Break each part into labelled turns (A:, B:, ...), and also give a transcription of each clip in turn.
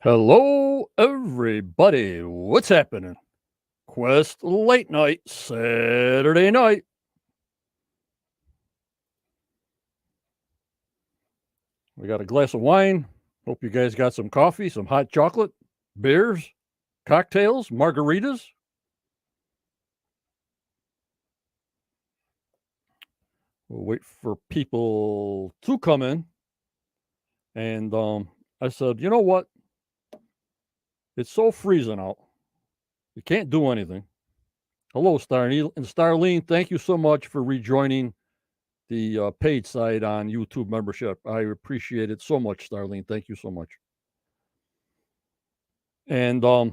A: Hello, everybody. What's happening? Quest late night, Saturday night. We got a glass of wine. Hope you guys got some coffee, some hot chocolate, beers, cocktails, margaritas. We'll wait for people to come in. And I said, you know what? It's so freezing out. You can't do anything. Hello, Starlene. Thank you so much for rejoining the paid side on YouTube membership. I appreciate it so much, Starlene. Thank you so much. And I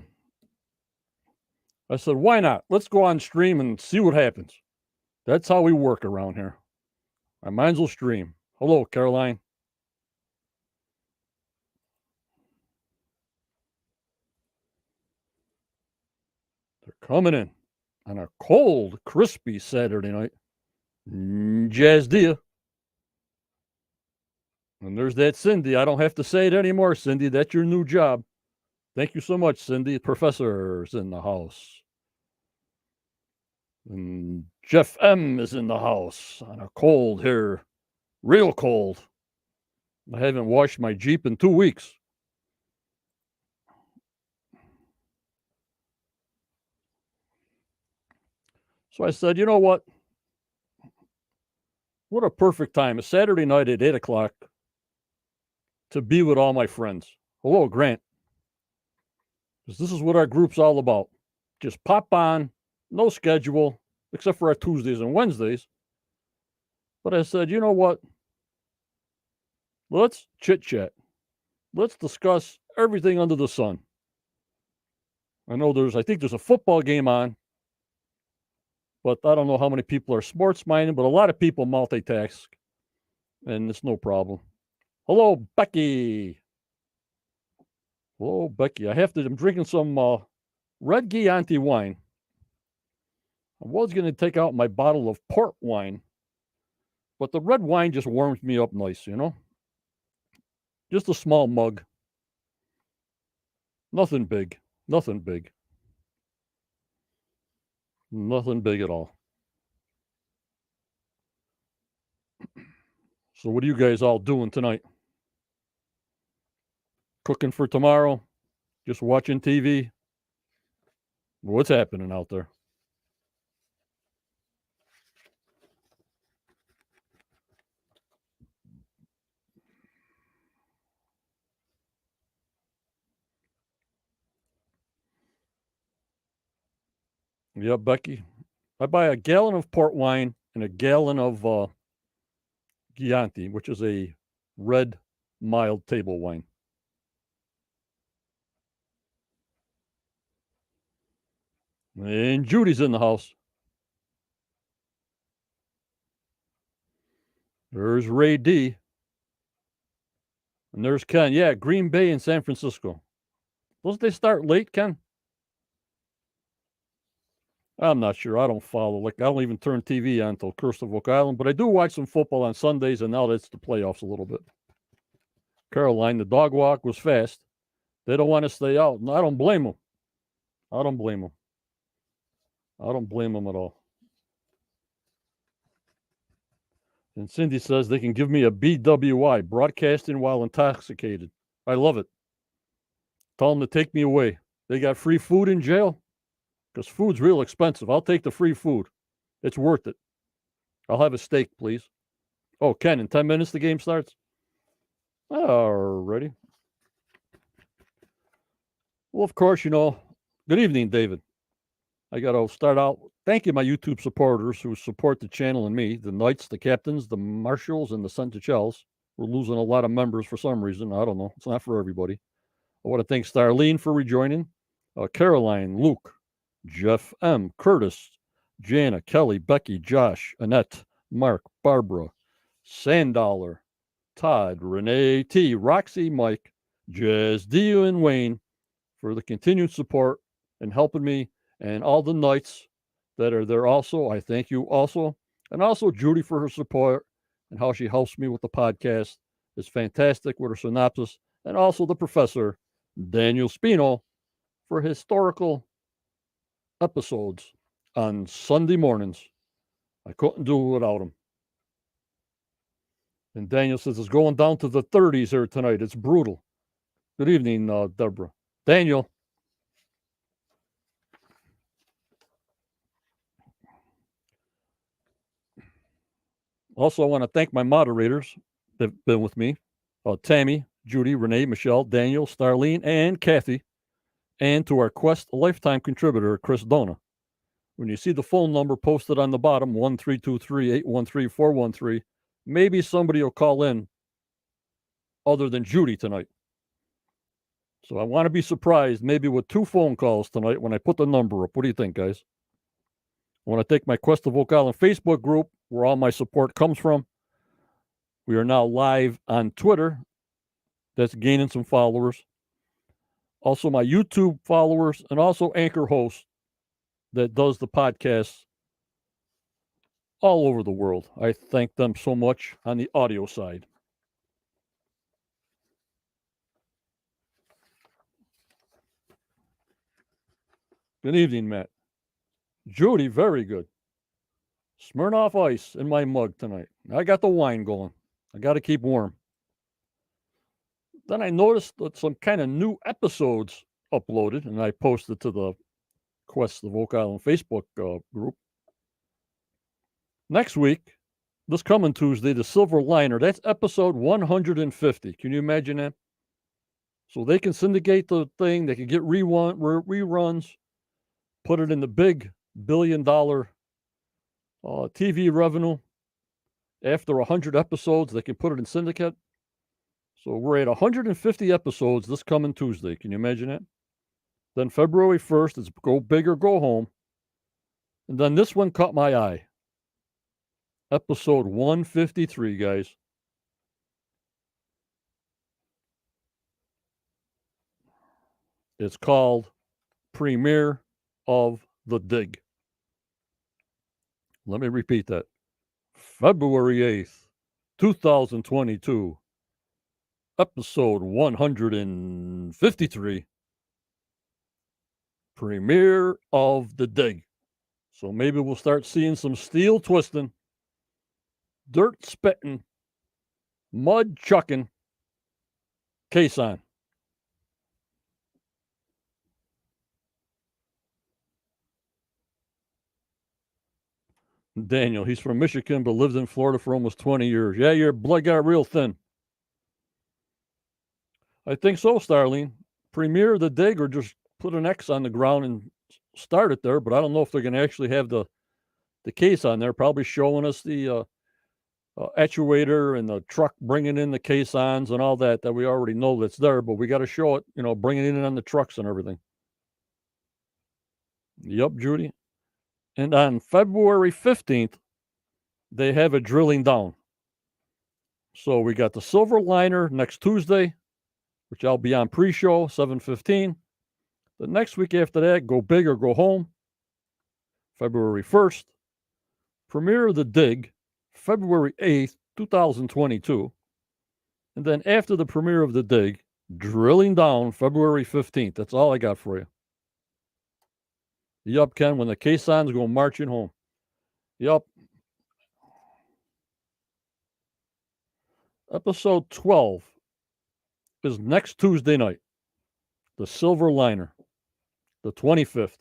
A: said, why not? Let's go on stream and see what happens. That's how we work around here. I might as well stream. Hello, Caroline. They're coming in on a cold, crispy Saturday night. Jazz dia. And there's that Cindy. I don't have to say it anymore, Cindy. That's your new job. Thank you so much, Cindy. Professor's in the house. And Jeff M is in the house on a cold here. Real cold. I haven't washed my Jeep in 2 weeks. So I said, you know what? What a perfect time. A Saturday night at 8 o'clock to be with all my friends. Hello, Grant. Because this is what our group's all about. Just pop on, no schedule, except for our Tuesdays and Wednesdays. But I said, you know what? Let's chit chat. Let's discuss everything under the sun. I think there's a football game on, but I don't know how many people are sports minded, but a lot of people multitask, and it's no problem. Hello, Becky. Hello, Becky. I'm drinking some red Chianti wine. I was going to take out my bottle of port wine, but the red wine just warms me up nice, you know? Just a small mug. Nothing big. Nothing big. Nothing big at all. So what are you guys all doing tonight? Cooking for tomorrow? Just watching TV? What's happening out there? Yeah, Becky. I buy a gallon of port wine and a gallon of Chianti, which is a red mild table wine. And Judy's in the house. There's Ray D. And there's Ken. Yeah, Green Bay and San Francisco. Doesn't they start late, Ken? I'm not sure. I don't follow. Like, I don't even turn TV on until Curse of Oak Island, but I do watch some football on Sundays, and now that's the playoffs a little bit. Caroline, the dog walk was fast. They don't want to stay out. And I don't blame them. I don't blame them. I don't blame them at all. And Cindy says they can give me a BWI, broadcasting while intoxicated. I love it. Tell them to take me away. They got free food in jail because food's real expensive. I'll take the free food. It's worth it. I'll have a steak, please. Oh, Ken, in 10 minutes the game starts? Alrighty. Well, of course, good evening, David. I got to start out thanking my YouTube supporters who support the channel and me, the Knights, the Captains, the Marshals, and the Centuchels. We're losing a lot of members for some reason. I don't know. It's not for everybody. I want to thank Starlene for rejoining, Caroline, Luke, Jeff M., Curtis, Jana, Kelly, Becky, Josh, Annette, Mark, Barbara, Sandollar, Todd, Renee T., Roxy, Mike, Jazz, Dio, and Wayne for the continued support and helping me, and all the Knights that are there also. I thank you also. And also Judy for her support and how she helps me with the podcast. It's fantastic with her synopsis. And also the professor Daniel Spino, for historical episodes on Sunday mornings. I couldn't do it without him. And Daniel says it's going down to the 30s here tonight. It's brutal. Good evening, Deborah. Daniel. Also, I want to thank my moderators that have been with me. Tammy, Judy, Renee, Michelle, Daniel, Starlene, and Kathy. And to our Quest Lifetime contributor, Chris Dona. When you see the phone number posted on the bottom, 1-323-813-413, maybe somebody will call in other than Judy tonight. So I want to be surprised, maybe with 2 phone calls tonight when I put the number up. What do you think, guys? I want to thank my Quest of Oak Island Facebook group, where all my support comes from. We are now live on Twitter. That's gaining some followers. Also, my YouTube followers, and also Anchor Host that does the podcasts all over the world. I thank them so much on the audio side. Good evening, Matt. Judy, very good. Smirnoff Ice in my mug tonight. I got the wine going. I got to keep warm. Then I noticed that some kind of new episodes uploaded, and I posted to the Quest of Oak Island Facebook group. Next week, this coming Tuesday, the Silver Liner, that's episode 150. Can you imagine that? So they can syndicate the thing, they can get reruns, put it in the big billion-dollar TV revenue. After 100 episodes, they can put it in syndicate. So we're at 150 episodes this coming Tuesday. Can you imagine that? Then February 1st is Go Big or Go Home. And then this one caught my eye. Episode 153, guys. It's called Premiere of the Dig. Let me repeat that. February 8th, 2022. Episode 153. Premiere of the Dig. So maybe we'll start seeing some steel twisting, dirt spitting, mud chucking, case on. Daniel, he's from Michigan, but lived in Florida for almost 20 years. Yeah, your blood got real thin. I think so, Starlene. Premiere the Dig, or just put an X on the ground and start it there, but I don't know if they're going to actually have the case on there, probably showing us the actuator and the truck bringing in the caissons and all that we already know that's there, but we got to show it, bringing it in on the trucks and everything. Yep, Judy. And on February 15th, they have it drilling down. So we got the Silver Liner next Tuesday, which I'll be on pre-show, 7:15. The next week after that, Go Big or Go Home, February 1st. Premiere of the Dig, February 8th, 2022. And then after the premiere of the Dig, drilling down February 15th. That's all I got for you. Yup, Ken, when the caissons go marching home. Yup. Episode 12 is next Tuesday night. The Silver Liner, the 25th.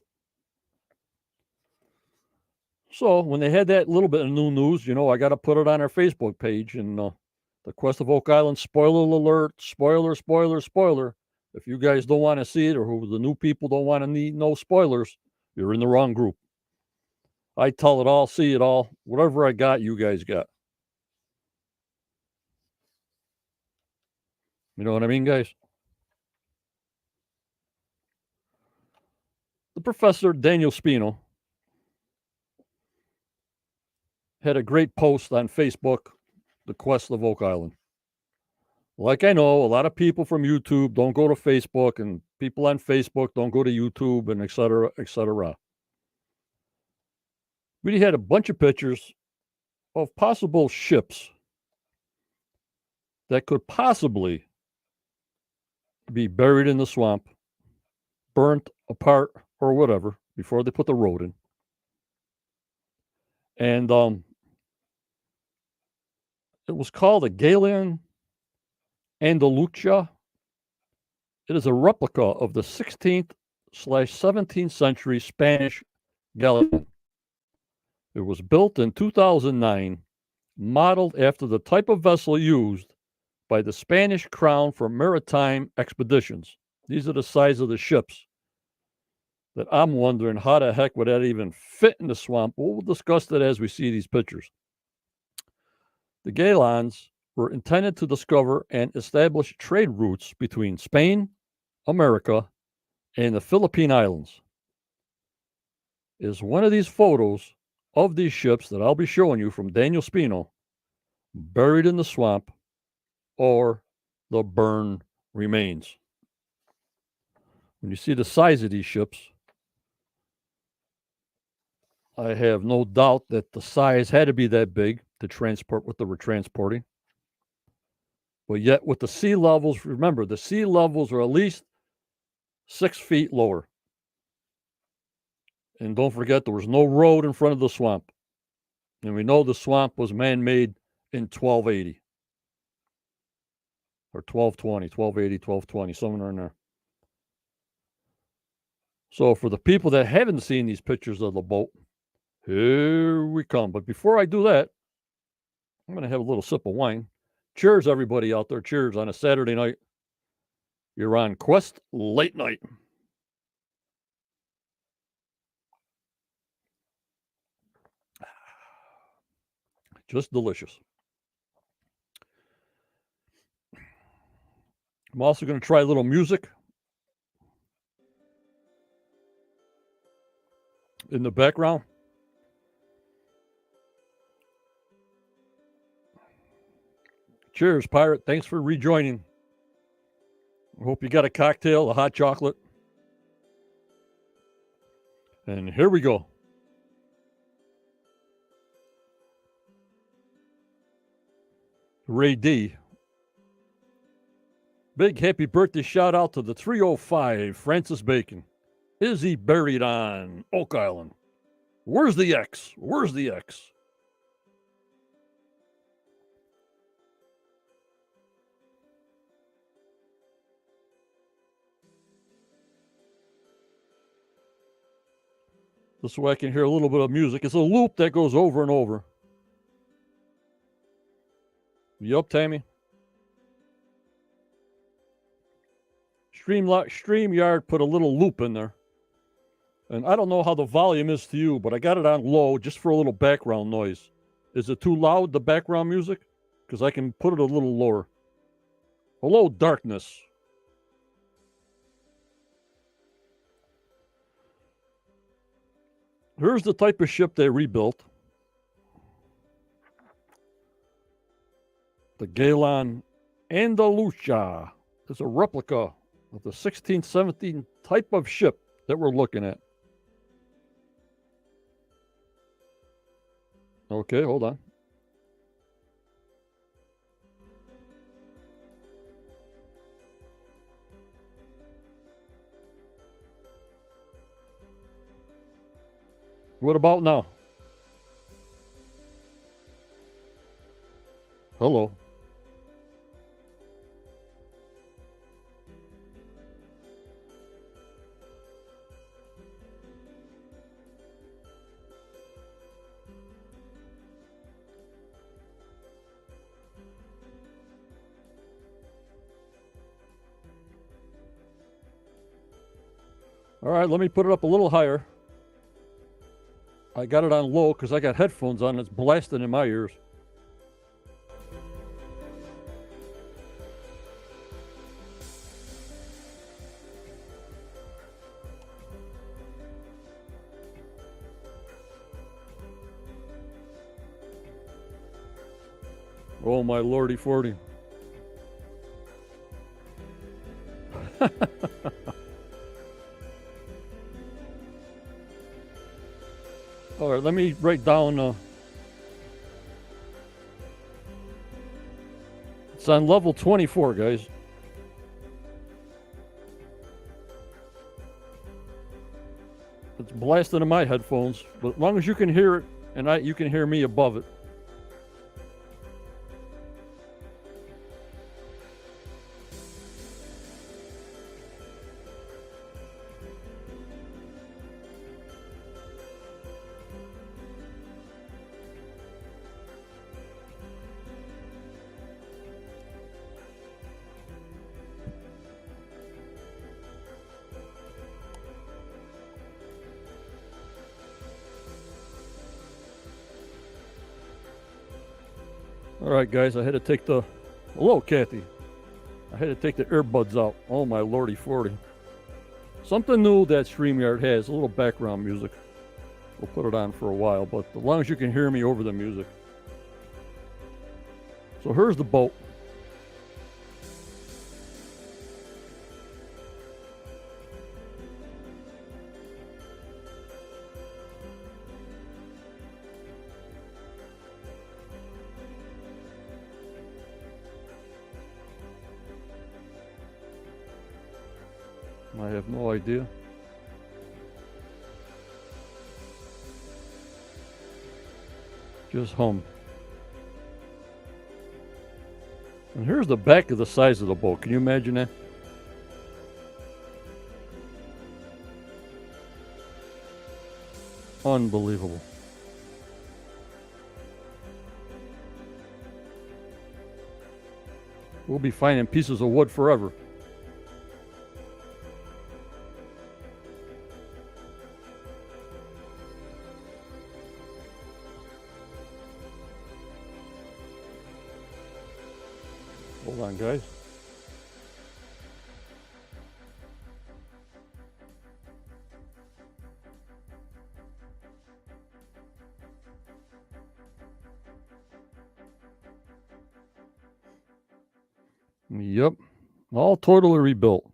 A: So when they had that little bit of new news, I got to put it on our Facebook page. And the Quest of Oak Island, spoiler alert, spoiler. If you guys don't want to see it, or who the new people don't want to need no spoilers, you're in the wrong group. I tell it all, see it all. Whatever I got, you guys got. You know what I mean, guys? The Professor Daniel Spino had a great post on Facebook, The Quest of Oak Island. Like I know, a lot of people from YouTube don't go to Facebook, and people on Facebook don't go to YouTube, and et cetera, et cetera. We had a bunch of pictures of possible ships that could possibly be buried in the swamp, burnt apart or whatever before they put the road in. And it was called a Galleon Andalucia. It is a replica of the 16th/17th century Spanish galleon. It was built in 2009, modeled after the type of vessel used by the Spanish crown for maritime expeditions. These are the size of the ships that I'm wondering how the heck would that even fit in the swamp. We'll discuss that as we see these pictures. The Galleons were intended to discover and establish trade routes between Spain, America, and the Philippine Islands. Is one of these photos of these ships that I'll be showing you from Daniel Spino buried in the swamp or the burned remains? When you see the size of these ships, I have no doubt that the size had to be that big to transport what they were transporting. But yet with the sea levels, remember, the sea levels are at least 6 feet lower. And don't forget, there was no road in front of the swamp. And we know the swamp was man-made in 1280. Or 1220, 1280, 1220, somewhere in there. So for the people that haven't seen these pictures of the boat, here we come. But before I do that, I'm going to have a little sip of wine. Cheers, everybody out there. Cheers on a Saturday night. You're on Quest Late Night. Just delicious. I'm also going to try a little music in the background. Cheers, Pirate. Thanks for rejoining. I hope you got a cocktail, a hot chocolate. And here we go. Ray D. Big happy birthday shout out to the 305 Francis Bacon. Is he buried on Oak Island? Where's the X? Where's the X? This way I can hear a little bit of music. It's a loop that goes over and over. Yup, Tammy. StreamYard put a little loop in there. And I don't know how the volume is to you, but I got it on low just for a little background noise. Is it too loud, the background music? Because I can put it a little lower. Hello, darkness. Here's the type of ship they rebuilt. The Galleon Andalucia is a replica of the 16th, 17th type of ship that we're looking at. Okay, hold on. What about now? Hello. All right, let me put it up a little higher. I got it on low because I got headphones on. It's blasting in my ears. Oh, my lordy 40. All right, let me write down. It's on level 24, guys. It's blasting in my headphones, but as long as you can hear it and you can hear me above it. All right, guys, I had to take the. Hello, Kathy. I had to take the earbuds out. Oh, my lordy 40. Something new that StreamYard has, a little background music. We'll put it on for a while, but as long as you can hear me over the music. So here's the boat. I have no idea. Just hum. And here's the back of the size of the boat. Can you imagine that? Unbelievable. We'll be finding pieces of wood forever. Hold on, guys. Yep. All totally rebuilt.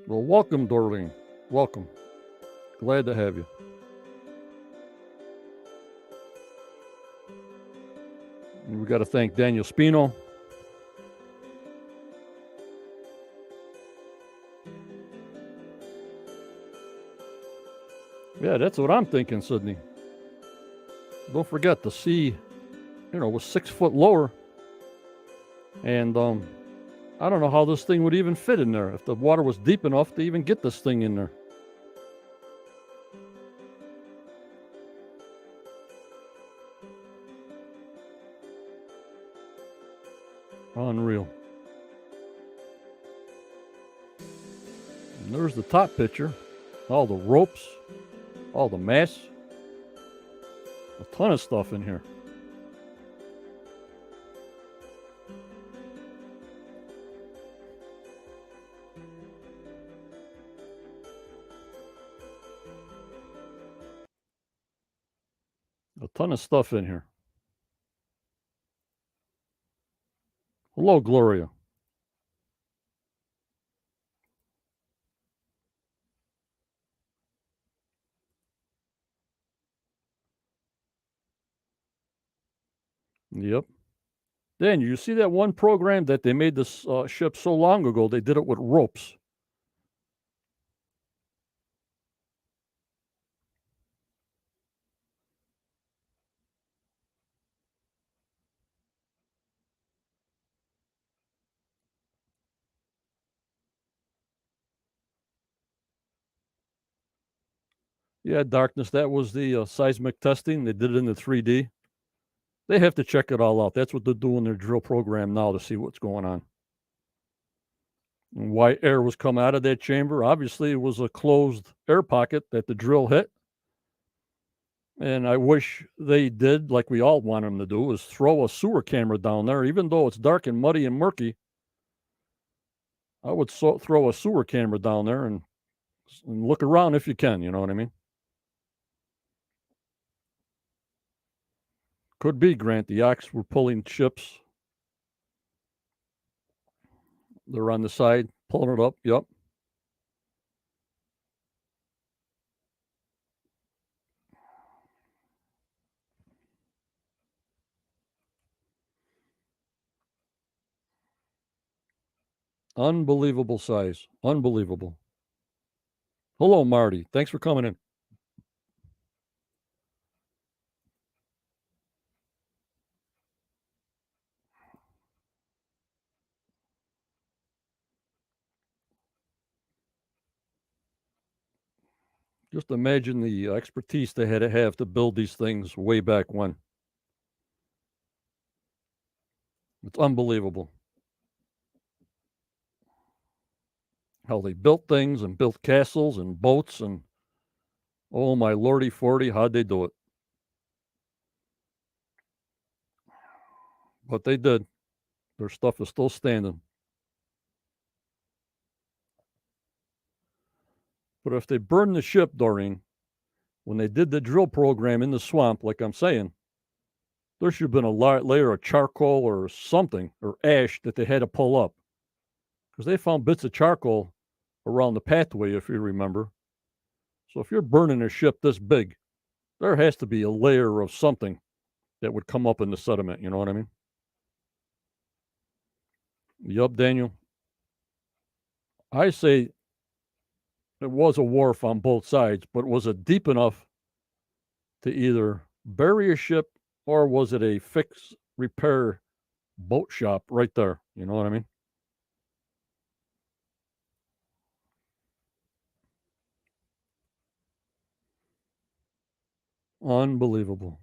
A: Well, welcome, Dorleen. Welcome. Glad to have you. And we got to thank Daniel Spino. Yeah, that's what I'm thinking, Sydney. Don't forget, the sea, was 6 foot lower. And I don't know how this thing would even fit in there if the water was deep enough to even get this thing in there. Unreal. And there's the top picture. All the ropes, all the masts. A ton of stuff in here. A ton of stuff in here. Hello, Gloria. Yep. Dan, you see that one program that they made this ship so long ago? They did it with ropes. Yeah, Darkness. That was the seismic testing. They did it in the 3D. They have to check it all out. That's what they're doing their drill program now to see what's going on. And why air was coming out of that chamber. Obviously, it was a closed air pocket that the drill hit. And I wish they did, like we all want them to do, is throw a sewer camera down there. Even though it's dark and muddy and murky, I would throw a sewer camera down there and look around if you can. You know what I mean? Could be, Grant. The yaks were pulling ships. They're on the side, pulling it up. Yep. Unbelievable size. Unbelievable. Hello, Marty. Thanks for coming in. Just imagine the expertise they had to have to build these things way back when. It's unbelievable how they built things and built castles and boats and oh my lordy forty, how'd they do it? But they did. Their stuff is still standing. But if they burned the ship, Doreen, when they did the drill program in the swamp, like I'm saying, there should have been a layer of charcoal or something or ash that they had to pull up because they found bits of charcoal around the pathway, if you remember. So if you're burning a ship this big, there has to be a layer of something that would come up in the sediment. You know what I mean? Yup, Daniel. I say it was a wharf on both sides, but was it deep enough to either bury a ship or was it a fix repair boat shop right there? You know what I mean? Unbelievable.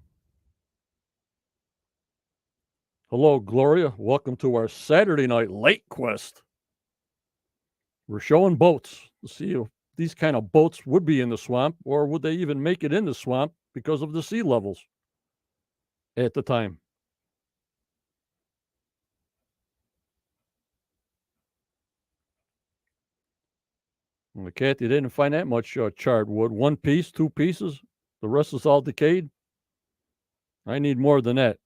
A: Hello, Gloria. Welcome to our Saturday night lake quest. We're showing boats to see if these kind of boats would be in the swamp or would they even make it in the swamp because of the sea levels at the time. And the cat, they didn't find that much charred wood. One piece, two pieces. The rest is all decayed. I need more than that.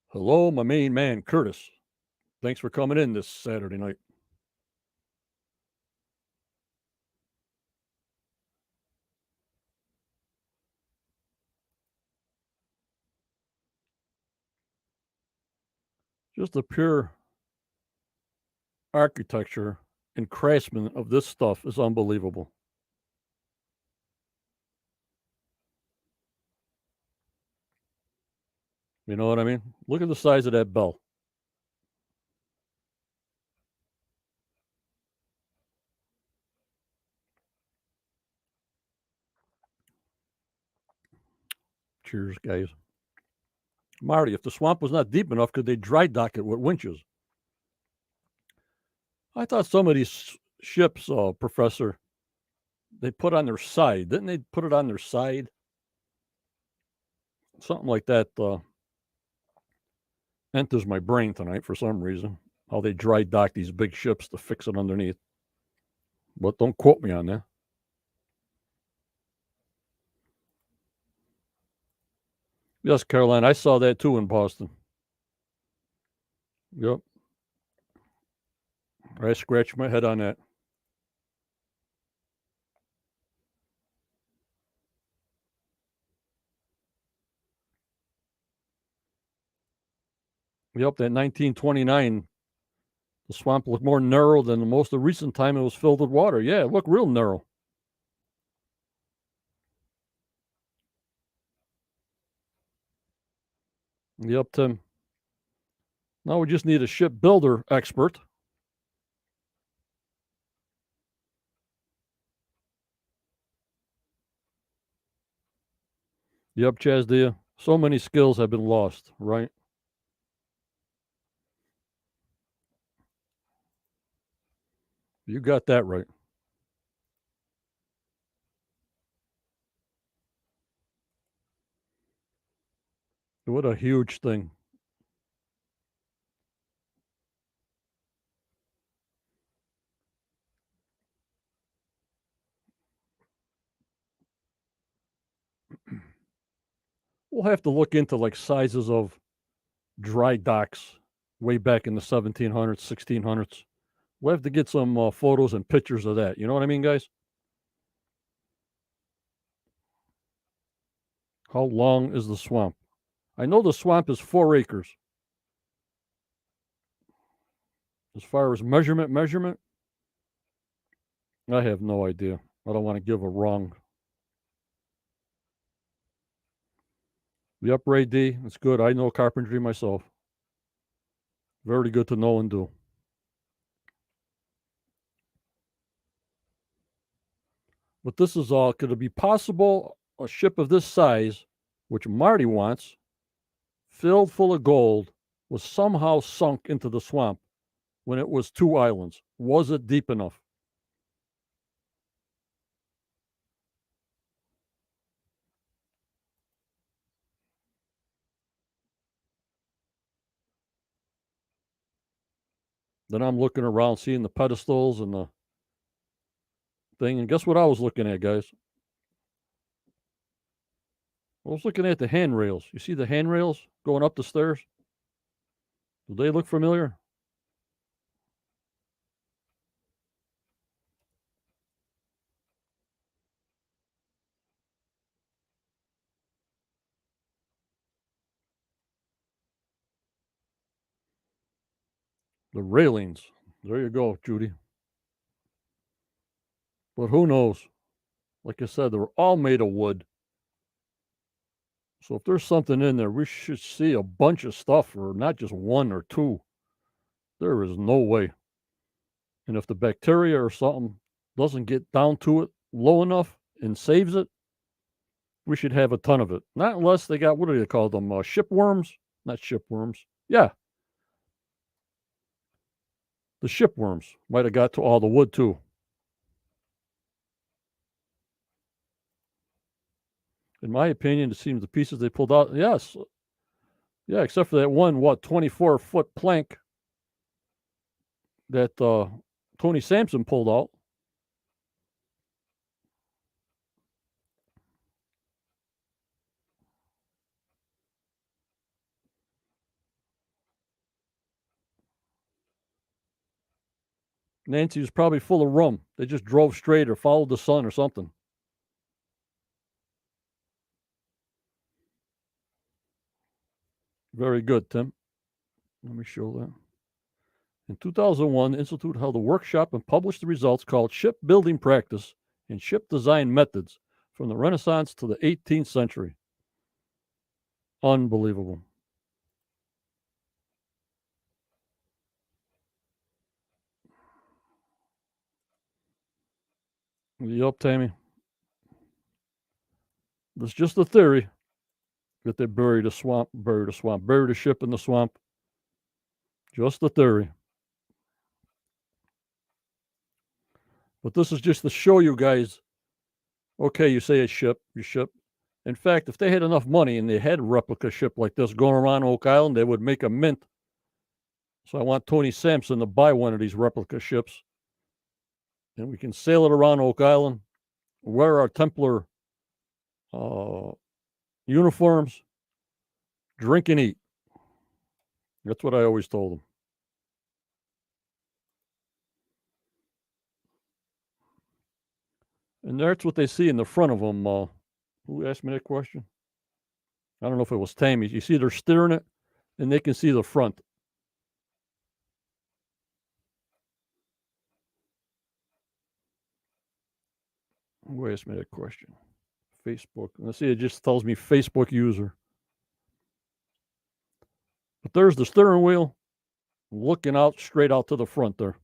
A: Hello, my main man, Curtis. Thanks for coming in this Saturday night. Just the pure architecture and craftsman of this stuff is unbelievable. You know what I mean? Look at the size of that bell. Cheers, guys. Marty, if the swamp was not deep enough, could they dry dock it with winches? I thought some of these ships, Professor, they put on their side. Didn't they put it on their side? Something like that enters my brain tonight for some reason. How they dry dock these big ships to fix it underneath. But don't quote me on that. Yes, Caroline, I saw that too in Boston. Yep. I scratched my head on that. Yep, that 1929, the swamp looked more narrow than the most of recent time it was filled with water. Yeah, it looked real narrow. Yep, Tim. Now we just need a shipbuilder expert. Yep, Chazdia. So many skills have been lost, right? You got that right. What a huge thing. We'll have to look into like sizes of dry docks way back in the 1700s, 1600s. We'll have to get some photos and pictures of that. You know what I mean, guys? How long is the swamp? I know the swamp is 4 acres. As far as measurement, I have no idea. I don't want to give a wrong. The upright D, it's good. I know carpentry myself. Very good to know and do. But this is all. Could it be possible a ship of this size, which Marty wants, filled full of gold, was somehow sunk into the swamp when it was 2 islands? Was it deep enough? Then I'm looking around, seeing the pedestals and the thing. And guess what I was looking at, guys? I was looking at the handrails. You see the handrails going up the stairs? Do they look familiar? The railings. There you go, Judy. But who knows? Like I said, they're all made of wood. So if there's something in there, we should see a bunch of stuff, or not just one or two. There is no way. And if the bacteria or something doesn't get down to it low enough and saves it, we should have a ton of it. Not unless they got, what do they call them? Shipworms? Not shipworms. Yeah, the shipworms might have got to all the wood too. In my opinion, it seems the pieces they pulled out, yes. Yeah, except for that one, 24-foot plank that Tony Sampson pulled out. Nancy was probably full of rum. They just drove straight or followed the sun or something. Very good, Tim. Let me show that. In 2001, the Institute held a workshop and published the results called Shipbuilding Practice and Ship Design Methods from the Renaissance to the 18th century. Unbelievable. Yup, Tammy. That's just a theory that they buried a ship in the swamp. Just a theory. But this is just to show you guys, okay, you say a ship, your ship. In fact, if they had enough money and they had a replica ship like this going around Oak Island, they would make a mint. So I want Tony Sampson to buy one of these replica ships, and we can sail it around Oak Island, wear our Templar uniforms, drink and eat. That's what I always told them. And that's what they see in the front of them. Who asked me that question? I don't know if it was Tammy. You see, they're steering it, and they can see the front. Who asked me that question? Facebook. Let's see, it just tells me Facebook user. But there's the steering wheel looking out straight out to the front there.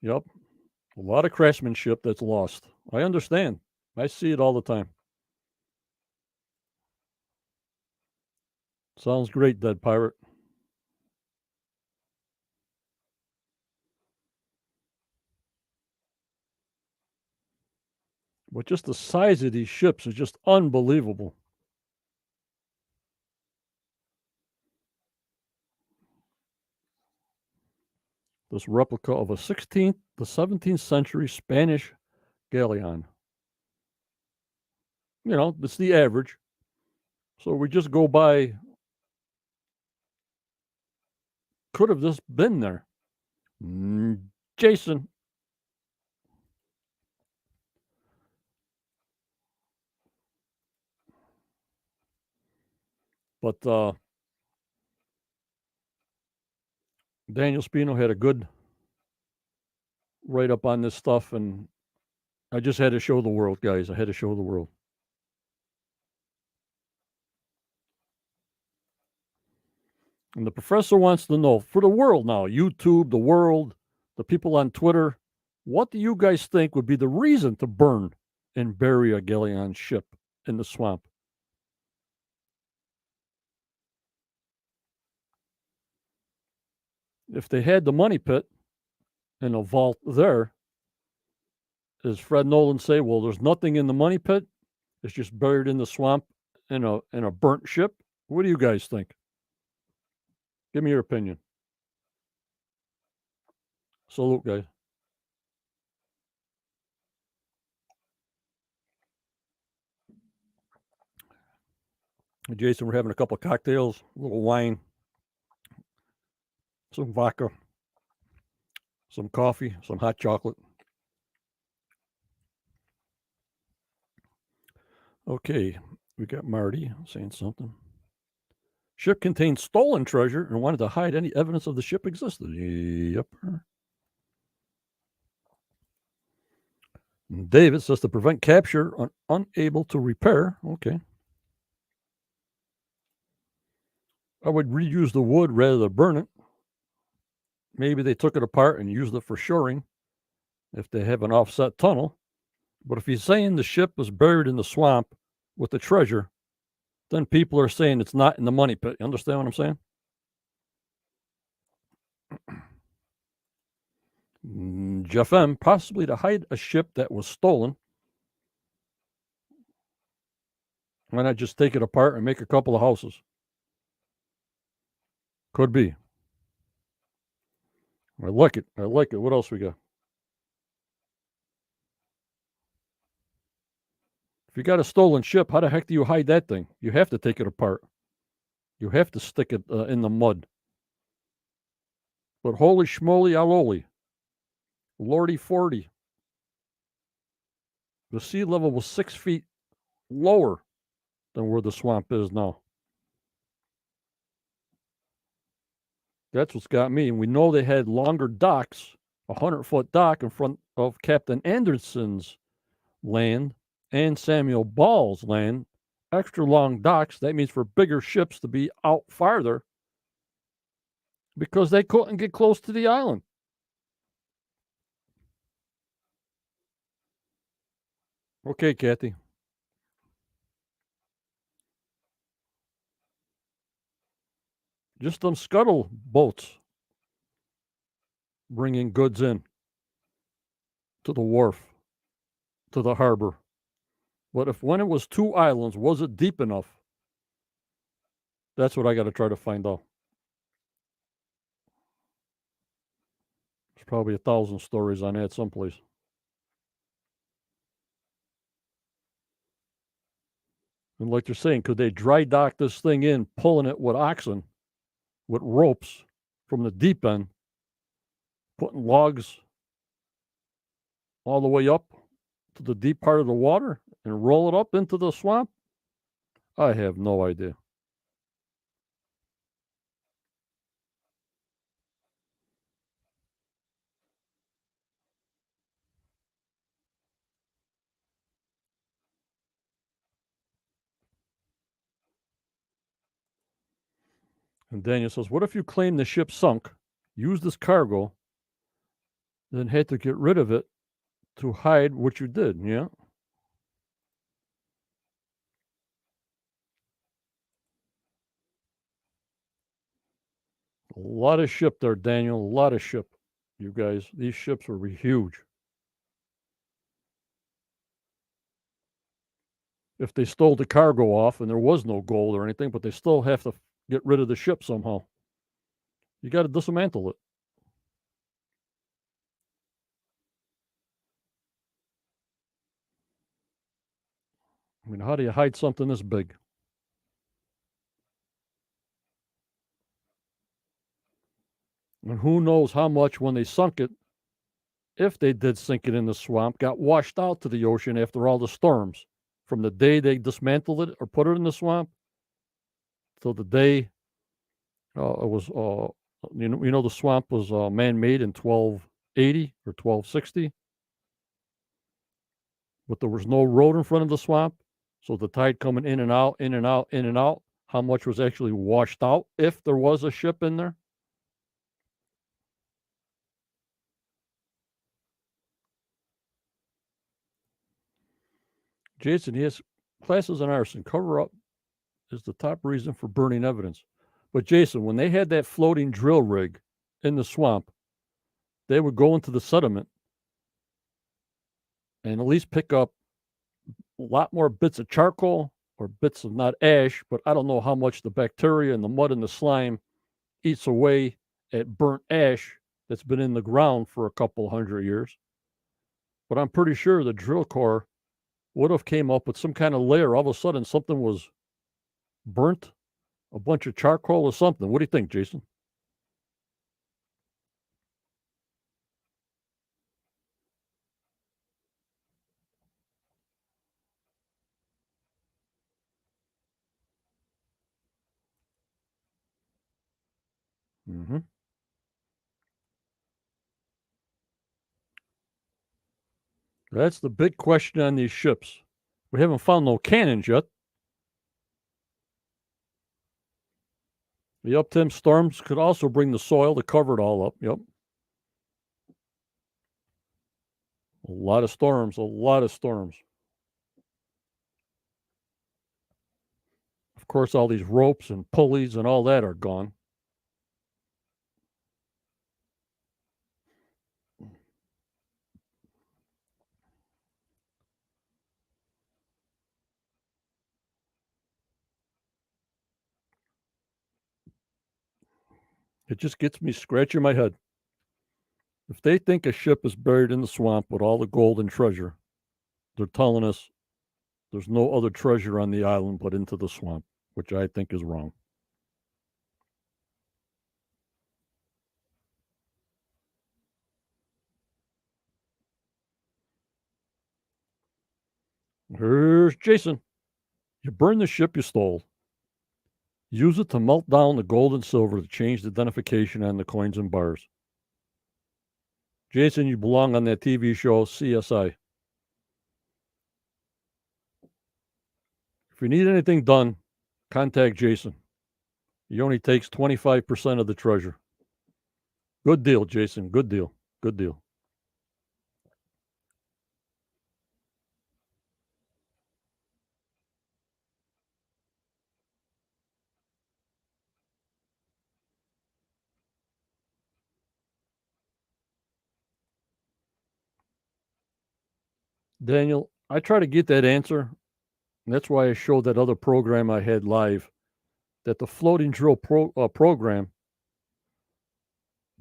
A: Yep. A lot of craftsmanship that's lost. I understand. I see it all the time. Sounds great, Dead Pirate. But just the size of these ships is just unbelievable. This replica of a 16th to 17th century Spanish galleon. You know, it's the average. So we just go by could have just been there. Jason. But Daniel Spino had a good write up on this stuff, and I just had to show the world, guys. I had to show the world. And the professor wants to know, for the world now, YouTube, the world, the people on Twitter, what do you guys think would be the reason to burn and bury a Galleon ship in the swamp? If they had the money pit and a vault there, does Fred Nolan say, well, there's nothing in the money pit? It's just buried in the swamp in a burnt ship? What do you guys think? Give me your opinion. Salute, guys. Jason, we're having a couple of cocktails, a little wine, some vodka, some coffee, some hot chocolate. Okay, we got Marty saying something. Ship contained stolen treasure and wanted to hide any evidence of the ship existed. Yep. David says to prevent capture, unable to repair. Okay. I would reuse the wood rather than burn it. Maybe they took it apart and used it for shoring if they have an offset tunnel. But if he's saying the ship was buried in the swamp with the treasure, then people are saying it's not in the money pit. You understand what I'm saying? Jeff M., possibly to hide a ship that was stolen. Why not just take it apart and make a couple of houses? Could be. I like it. I like it. What else we got? If you got a stolen ship, how the heck do you hide that thing? You have to take it apart. You have to stick it in the mud. But holy schmoly aloli. Lordy 40. The sea level was 6 feet lower than where the swamp is now. That's what's got me. And we know they had longer docks, a 100-foot dock in front of Captain Anderson's land and Samuel Ball's land. Extra long docks. That means for bigger ships to be out farther because they couldn't get close to the island. Okay, Kathy. Just them scuttle boats bringing goods in to the wharf, to the harbor. But if when it was 2 islands, was it deep enough? That's what I got to try to find out. There's probably 1,000 stories on that someplace. And like they're saying, could they dry dock this thing in, pulling it with oxen, with ropes from the deep end, putting logs all the way up to the deep part of the water and roll it up into the swamp? I have no idea. And Daniel says, what if you claim the ship sunk, used this cargo, then had to get rid of it to hide what you did? Yeah. A lot of ship there, Daniel. A lot of ship. You guys, these ships were huge. If they stole the cargo off and there was no gold or anything, but they still have to get rid of the ship somehow. You got to dismantle it. I mean, how do you hide something this big? And who knows how much when they sunk it, if they did sink it in the swamp, got washed out to the ocean after all the storms. From the day they dismantled it or put it in the swamp till the day it was, the swamp was man-made in 1280 or 1260, but there was no road in front of the swamp. So the tide coming in and out, in and out, in and out, how much was actually washed out if there was a ship in there? Jason, yes, classes in arson, cover up is the top reason for burning evidence. But Jason, when they had that floating drill rig in the swamp, they would go into the sediment and at least pick up a lot more bits of charcoal or bits of not ash, but I don't know how much the bacteria and the mud and the slime eats away at burnt ash that's been in the ground for a couple hundred years. But I'm pretty sure the drill core would have came up with some kind of layer. All of a sudden, something was burnt, a bunch of charcoal or something. What do you think, Jason? Mm-hmm. That's the big question on these ships. We haven't found no cannons yet. The Tim storms could also bring the soil to cover it all up. Yep. A lot of storms, a lot of storms. Of course, all these ropes and pulleys and all that are gone. It just gets me scratching my head. If they think a ship is buried in the swamp with all the gold and treasure, they're telling us there's no other treasure on the island but into the swamp, which I think is wrong. Here's Jason. You burn the ship you stole. Use it to melt down the gold and silver to change the identification on the coins and bars. Jason, you belong on that TV show CSI. If you need anything done, contact Jason. He only takes 25% of the treasure. Good deal, Jason. Good deal. Good deal. Daniel, I try to get that answer. And that's why I showed that other program I had live that the floating drill program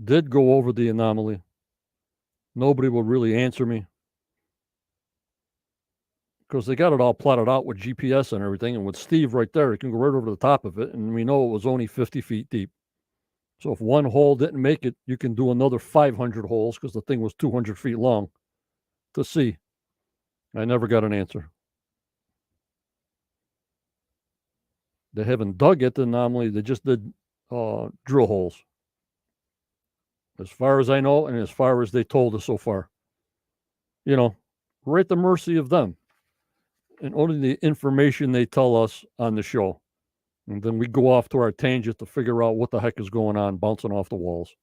A: did go over the anomaly. Nobody will really answer me because they got it all plotted out with GPS and everything. And with Steve right there, he can go right over the top of it. And we know it was only 50 feet deep. So if one hole didn't make it, you can do another 500 holes because the thing was 200 feet long to see. I never got an answer. They haven't dug it, the anomaly. They just did drill holes. As far as I know, and as far as they told us so far. We're at the mercy of them and only the information they tell us on the show. And then we go off to our tangent to figure out what the heck is going on, bouncing off the walls.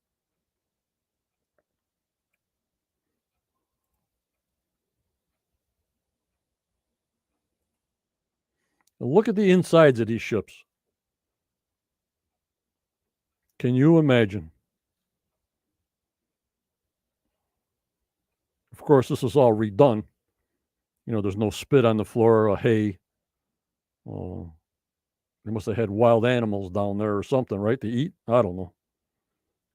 A: And look at the insides of these ships. Can you imagine? Of course, this is all redone. There's no spit on the floor or hay. They must have had wild animals down there or something, right, to eat? I don't know.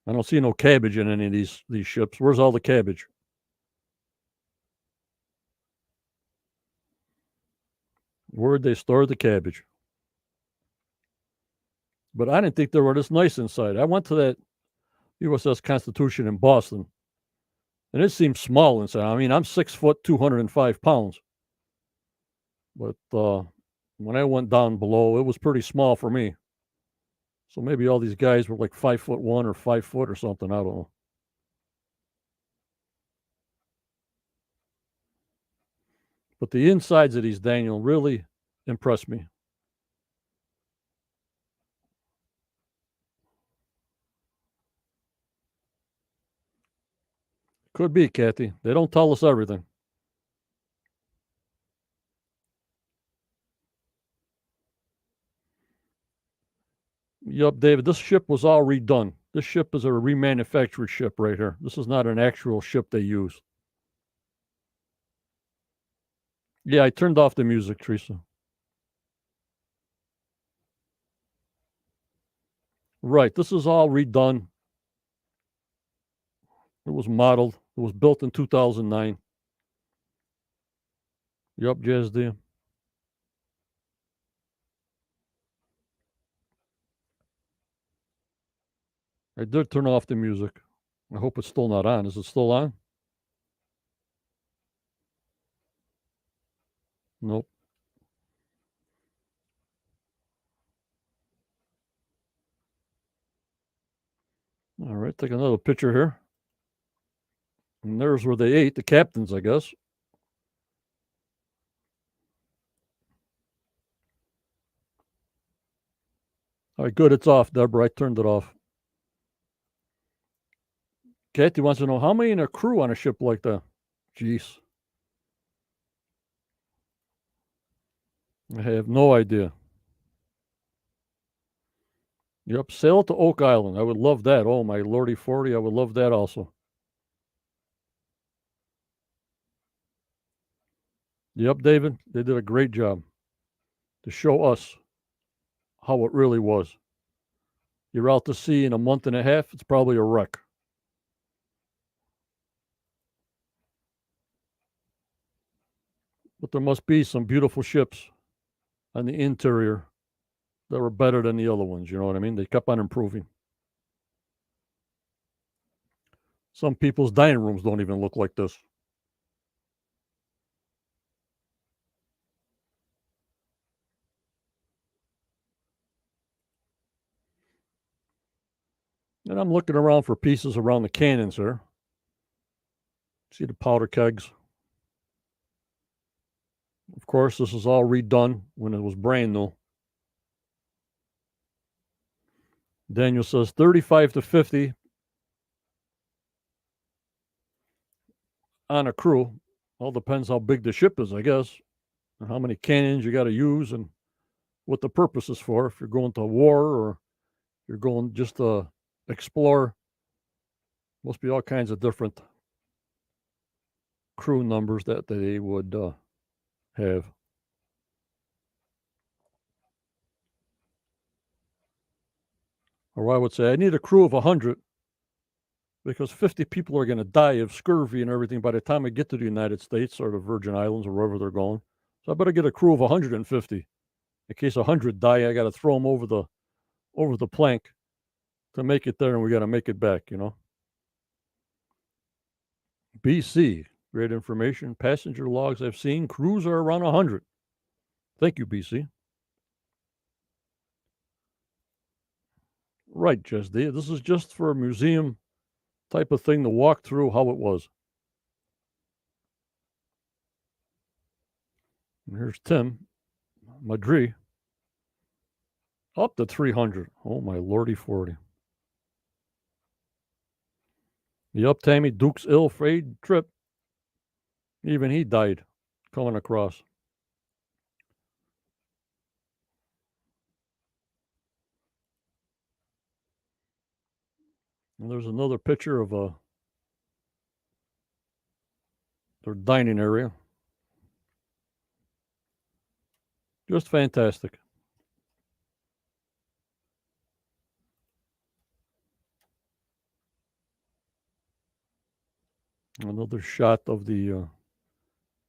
A: I don't see no cabbage in any of these ships. Where's all the cabbage? Where'd they store the cabbage? But I didn't think they were this nice inside. I went to that USS Constitution in Boston. And it seems small inside. I mean, I'm 6 foot, 205 pounds. But when I went down below, it was pretty small for me. So maybe all these guys were like 5'1" or 5 foot or something. I don't know. But the insides of these, Daniel, really impressed me. Could be, Kathy. They don't tell us everything. Yup, David, this ship was all redone. This ship is a remanufactured ship right here. This is not an actual ship they use. Yeah, I turned off the music, Teresa. Right, this is all redone. It was modeled. It was built in 2009. Yup, Jazz D. I did turn off the music. I hope it's still not on. Is it still on? Nope. All right, take another picture here. And there's where they ate, the captains, I guess. All right, good. It's off, Deborah. I turned it off. Kathy wants to know how many in a crew on a ship like that? Jeez. I have no idea. Yep, sail to Oak Island. I would love that. Oh, my lordy 40. I would love that also. Yep, David. They did a great job to show us how it really was. You're out to sea in a month and a half, it's probably a wreck. But there must be some beautiful ships on the interior that were better than the other ones. You know what I mean? They kept on improving. Some people's dining rooms don't even look like this. And I'm looking around for pieces around the cannons here. See the powder kegs. Of course, this is all redone when it was brand new. Daniel says 35 to 50 on a crew. All depends how big the ship is, I guess, and how many cannons you got to use and what the purpose is for. If you're going to war or you're going just to explore, must be all kinds of different crew numbers that they would have. Or I would say, I need a crew of 100 because 50 people are going to die of scurvy and everything by the time I get to the United States or the Virgin Islands or wherever they're going. So I better get a crew of 150. In case 100 die, I got to throw them over the plank to make it there, and we got to make it back. BC, great information. Passenger logs I've seen, crews are around 100. Thank you, BC. Right, Jess D. This is just for a museum type of thing to walk through how it was. And here's Tim Madri. Up to 300. Oh, my lordy 40. Yup, Tammy, Duke's ill freight trip. Even he died coming across. And there's another picture of their dining area. Just fantastic. Another shot of the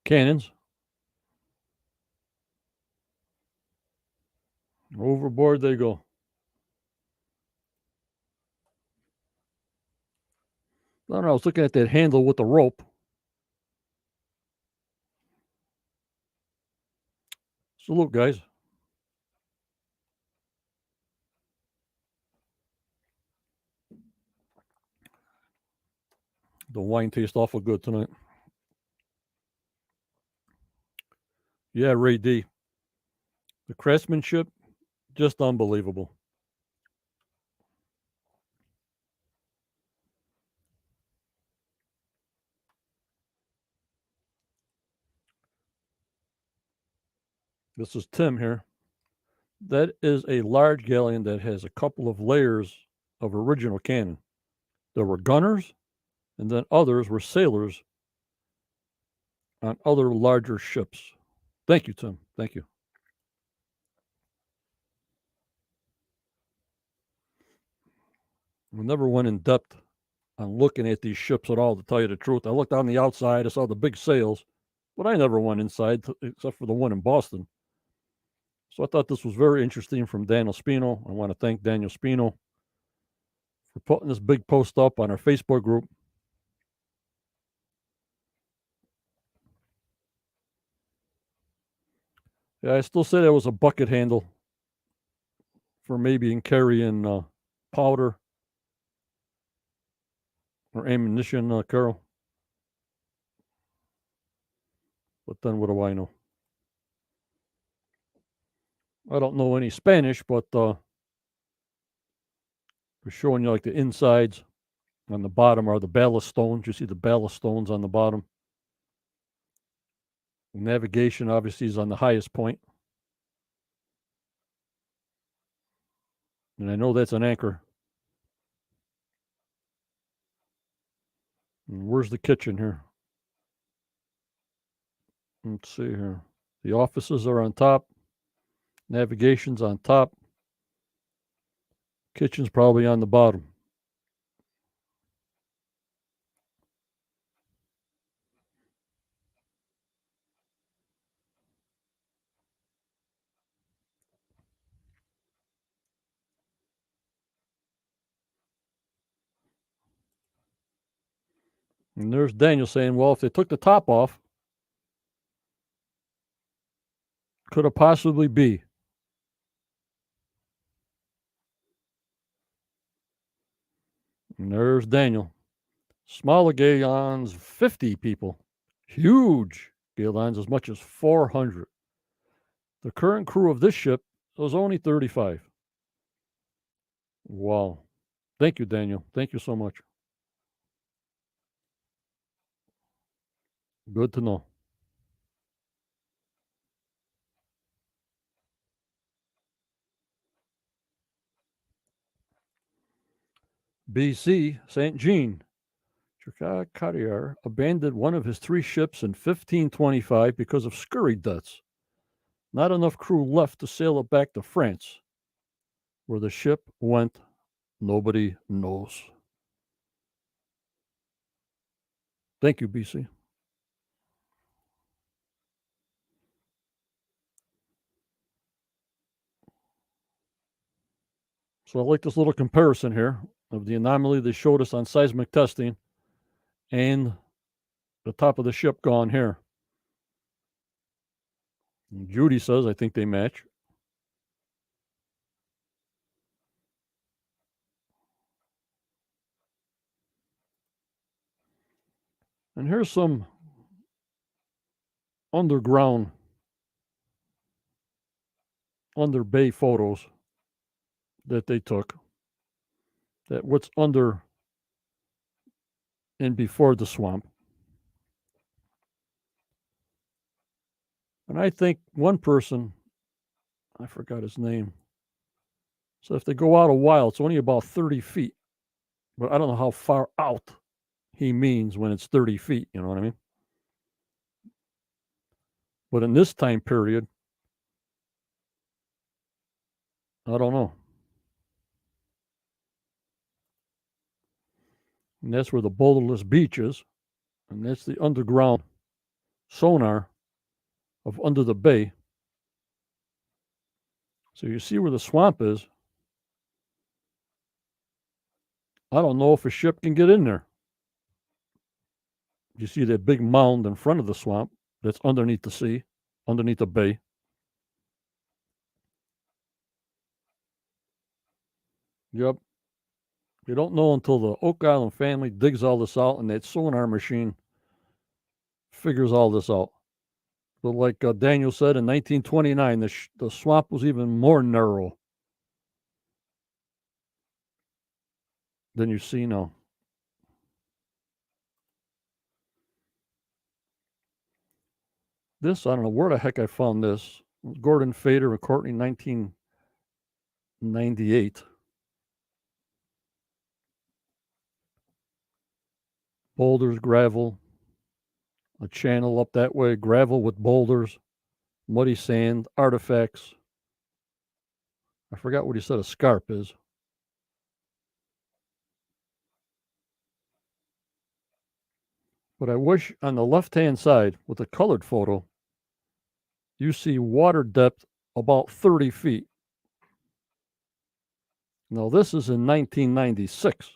A: cannons. Overboard they go. I don't know. I was looking at that handle with the rope. Salute, guys. The wine tastes awful good tonight. Yeah, Ray D. The craftsmanship, just unbelievable. This is Tim here. That is a large galleon that has a couple of layers of original cannon. There were gunners, and then others were sailors on other larger ships. Thank you, Tim. Thank you. We never went in depth on looking at these ships at all, to tell you the truth. I looked on the outside, I saw the big sails, but I never went inside except for the one in Boston. So I thought this was very interesting from Daniel Spino. I want to thank Daniel Spino for putting this big post up on our Facebook group. Yeah, I still say that was a bucket handle for maybe in carrying powder or ammunition, Carol. But then what do I know? I don't know any Spanish, but we're showing you like the insides. On the bottom are the ballast stones. You see the ballast stones on the bottom. Navigation obviously is on the highest point. And I know that's an anchor. And where's the kitchen here? Let's see here. The offices are on top. Navigation's on top. Kitchen's probably on the bottom. And there's Daniel saying, well, if they took the top off, could it possibly be? And there's Daniel. Smaller Galleons, 50 people. Huge Galleons, as much as 400. The current crew of this ship was only 35. Wow. Thank you, Daniel. Thank you so much. Good to know. BC, St. Jean. Jacques Cartier abandoned one of his 3 ships in 1525 because of scurry deaths. Not enough crew left to sail it back to France. Where the ship went, nobody knows. Thank you, BC. So I like this little comparison here of the anomaly they showed us on seismic testing and the top of the ship gone here. And Judy says, I think they match. And here's some underground, under bay photos that they took. That what's under and before the swamp. And I think one person, I forgot his name, so if they go out a while, it's only about 30 feet. But I don't know how far out he means when it's 30 feet, you know what I mean? But in this time period, I don't know. And that's where the boulderless beach is. And that's the underground sonar of under the bay. So you see where the swamp is. I don't know if a ship can get in there. You see that big mound in front of the swamp that's underneath the sea, underneath the bay. Yep. You don't know until the Oak Island family digs all this out and that sonar machine figures all this out. But like Daniel said, in 1929, the swamp was even more narrow than you see now. This, I don't know where the heck I found this. Gordon Fader and Courtney, 1998. Boulders, gravel, a channel up that way, gravel with boulders, muddy sand, artifacts. I forgot what he said a scarp is. But I wish on the left-hand side with the colored photo, you see water depth about 30 feet. Now, this is in 1996.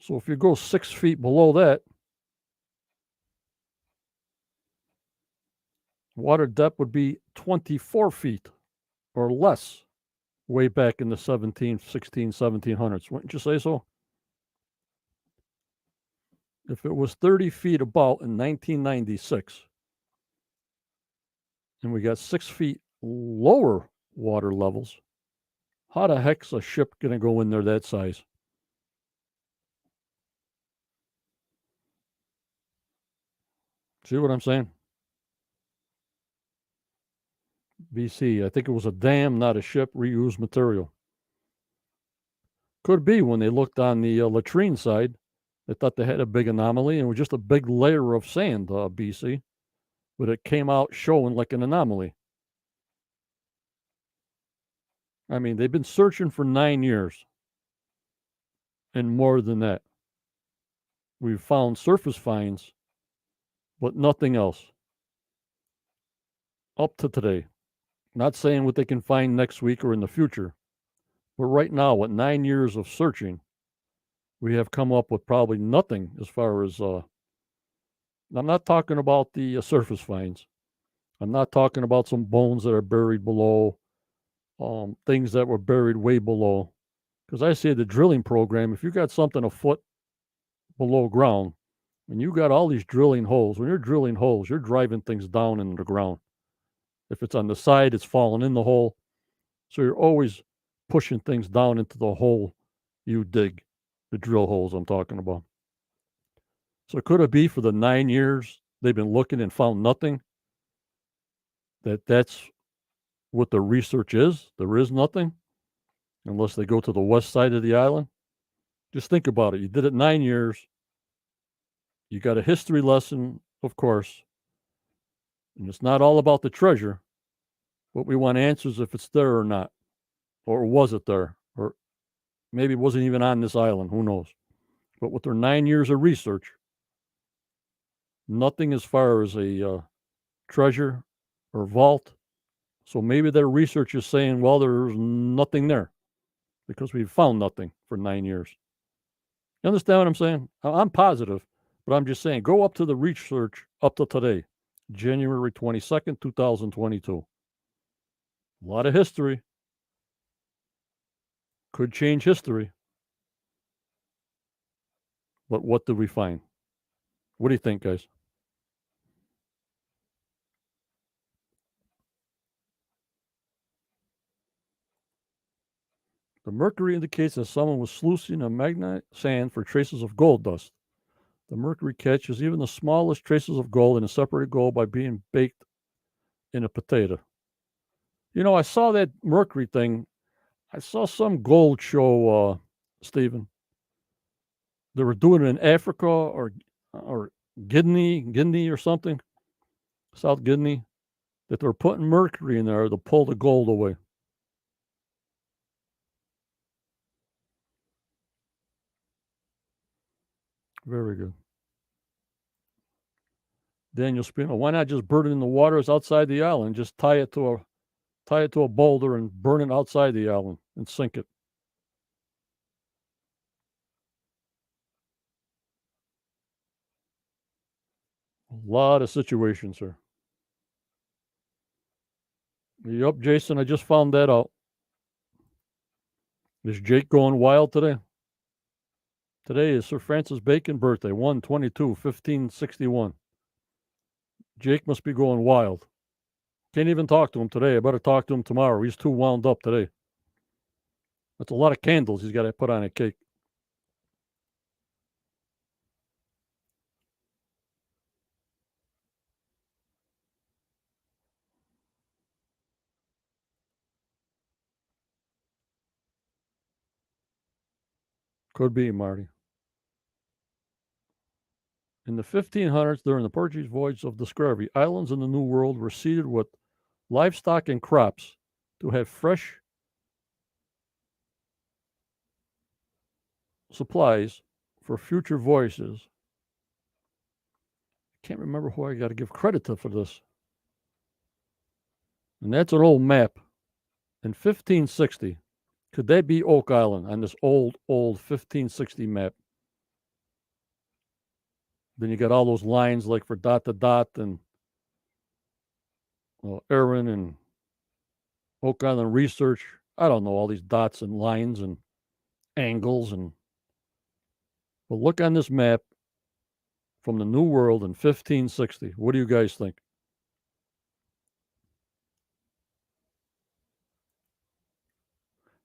A: So if you go 6 feet below that, water depth would be 24 feet or less way back in the 1700s. Wouldn't you say so? If it was 30 feet about in 1996, and we got 6 feet lower water levels, how the heck's a ship going to go in there that size? See what I'm saying? BC. I think it was a dam, not a ship, reused material. Could be when they looked on the latrine side, they thought they had a big anomaly and it was just a big layer of sand, BC. But it came out showing like an anomaly. I mean, they've been searching for 9 years and more than that. We've found surface finds, but nothing else up to today. Not saying what they can find next week or in the future, but right now, with 9 years of searching, we have come up with probably nothing as far as. I'm not talking about the surface finds. I'm not talking about some bones that are buried below, things that were buried way below. Because I say the drilling program, if you got something a foot below ground, and you got all these drilling holes, when you're drilling holes, you're driving things down into the ground. If it's on the side, it's falling in the hole. So you're always pushing things down into the hole you dig, the drill holes I'm talking about. So could it be for the 9 years they've been looking and found nothing? That's what the research is? There is nothing unless they go to the west side of the island. Just think about it. You did it 9 years. You got a history lesson, of course. And it's not all about the treasure, but we want answers if it's there or not. Or was it there? Or maybe it wasn't even on this island. Who knows? But with their 9 years of research, nothing as far as a treasure or vault. So maybe their research is saying, well, there's nothing there because we've found nothing for 9 years. You understand what I'm saying? I'm positive, but I'm just saying go up to the research up to today, January 22nd, 2022. A lot of history. Could change history. But what did we find? What do you think, guys? The mercury indicates that someone was sluicing a magnet sand for traces of gold dust. The mercury catches even the smallest traces of gold and is separated gold by being baked in a potato. You know, I saw that mercury thing. I saw some gold show, Stephen. They were doing it in Africa or Guinea or something, South Guinea, that they're putting mercury in there to pull the gold away. Very good. Daniel Spino, why not just burn it in the waters outside the island? Just tie it to a boulder and burn it outside the island and sink it. A lot of situations here. Yup, Jason, I just found that out. Is Jake going wild today? Today is Sir Francis Bacon's birthday, 1/22/1561. Jake must be going wild. Can't even talk to him today. I better talk to him tomorrow. He's too wound up today. That's a lot of candles he's got to put on a cake. Could be, Marty. In the 1500s, during the Portuguese voyage of discovery, islands in the New World were seeded with livestock and crops to have fresh supplies for future voyages. I can't remember who I got to give credit to for this. And that's an old map. In 1560, could that be Oak Island on this old 1560 map? Then you got all those lines like for dot to dot and Aaron and Oak Island Research. I don't know, all these dots and lines and angles. But look on this map from the New World in 1560. What do you guys think?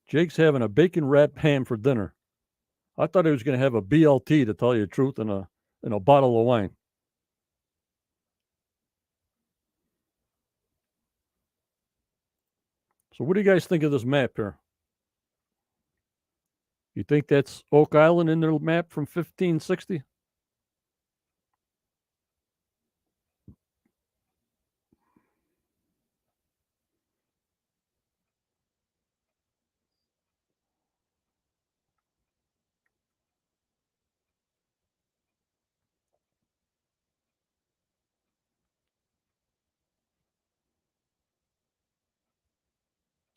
A: Jake's having a bacon wrapped ham for dinner. I thought he was going to have a BLT, to tell you the truth, and a bottle of wine. So what do you guys think of this map here? You think that's Oak Island in their map from 1560?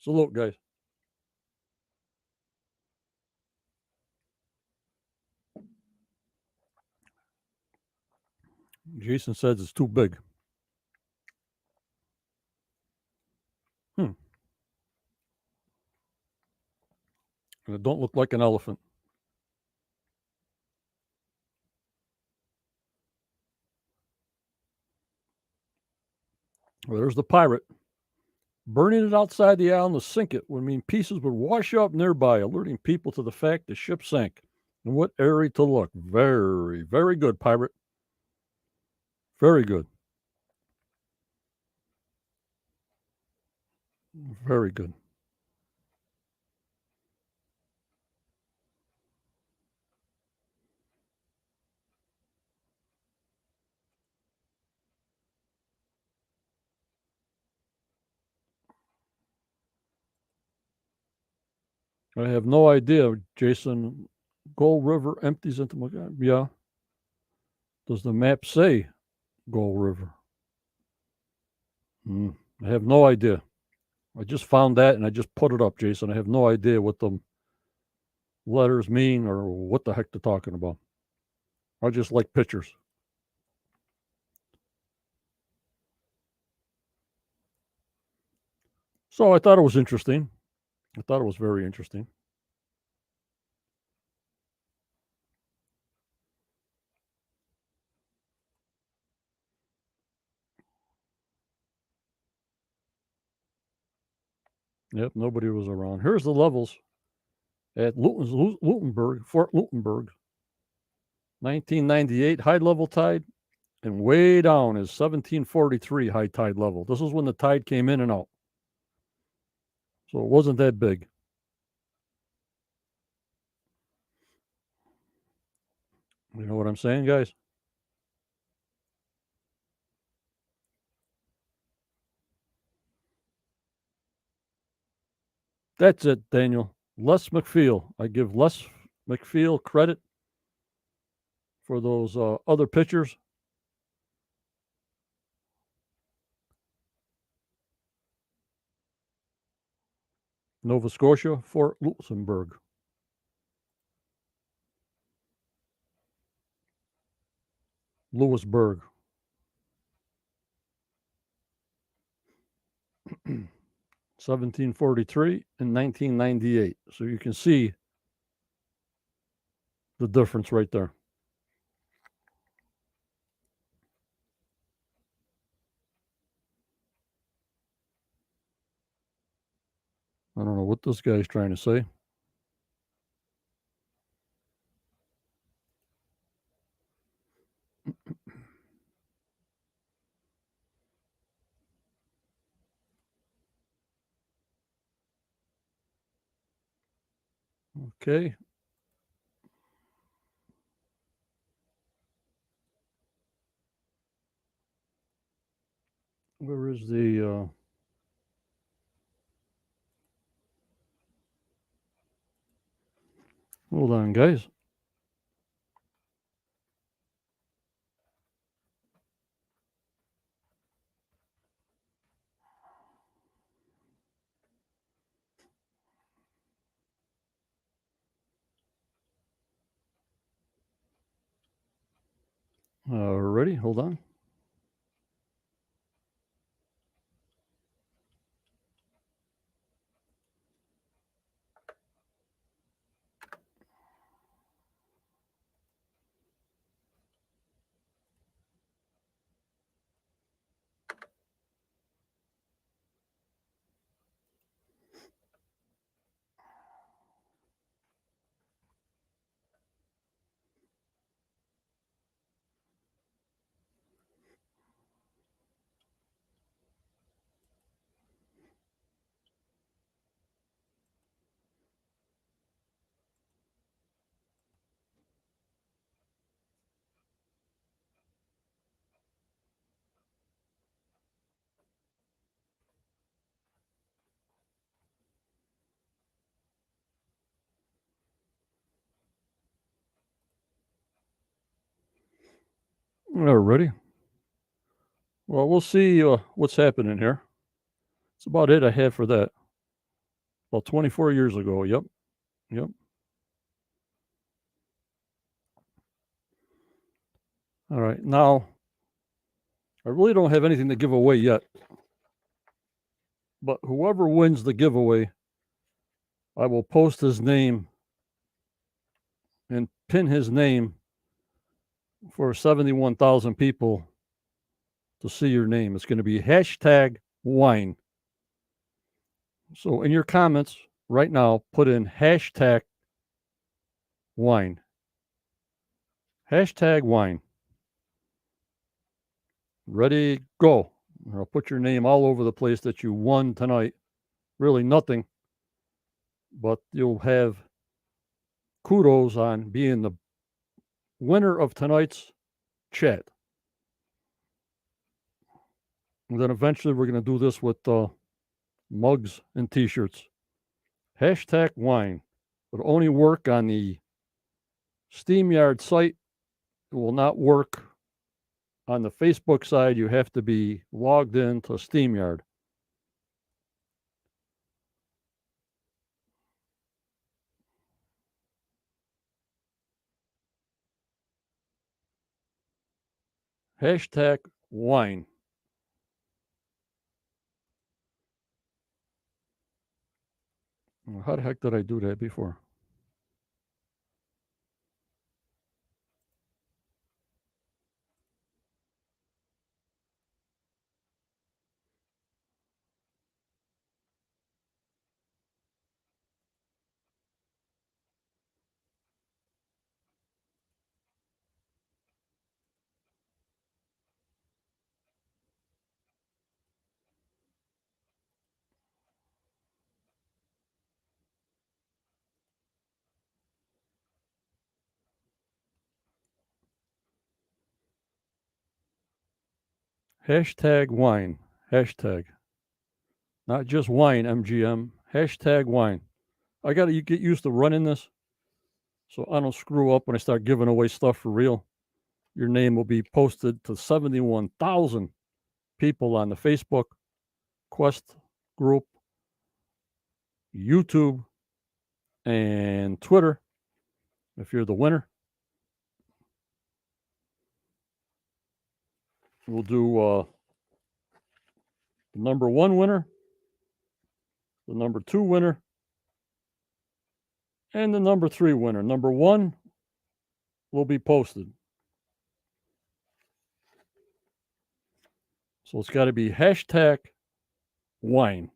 A: So look, guys. Jason says it's too big. And it don't look like an elephant. Well, there's the pirate. Burning it outside the island to sink it would mean pieces would wash up nearby, alerting people to the fact the ship sank. And what area to look. Very, very good, pirate. Very good. Very good. I have no idea, Jason. Gold River empties into yeah. Does the map say Gold River? I have no idea. I just found that and I just put it up, Jason. I have no idea what the letters mean or what the heck they're talking about. I just like pictures. So I thought it was interesting. I thought it was very interesting. Yep, nobody was around. Here's the levels at Lutenberg, Fort Lutenberg, 1998 high level tide, and way down is 1743 high tide level. This is when the tide came in and out. So it wasn't that big. You know what I'm saying, guys? That's it, Daniel. Les McFeel. I give Les McFeel credit for those other pictures. Nova Scotia, Fort Luxembourg. Lewisburg. 1743 and 1998. So you can see the difference right there. I don't know what this guy's trying to say. Okay. Where is the hold on, guys. Ready? Hold on. Ready? Well, we'll see what's happening here. That's about it I had for that. About 24 years ago. Yep. Yep. All right. Now, I really don't have anything to give away yet. But whoever wins the giveaway, I will post his name and pin his name for 71,000 people to see your name. It's going to be hashtag wine. So in your comments right now, put in hashtag wine. Hashtag wine. Ready, go. I'll put your name all over the place that you won tonight. Really nothing, but you'll have kudos on being the winner of tonight's chat. And then eventually we're going to do this with mugs and t-shirts. Hashtag wine. It'll only work on the SteamYard site. It will not work on the Facebook side. You have to be logged in to SteamYard. Hashtag wine. How the heck did I do that before? Hashtag wine. Hashtag. Not just wine, MGM. Hashtag wine. I got to get used to running this so I don't screw up when I start giving away stuff for real. Your name will be posted to 71,000 people on the Facebook Quest group, YouTube, and Twitter if you're the winner. We'll do the number one winner the number 2 winner, and the number 3 winner. Number 1 will be posted. So it's got to be hashtag wine.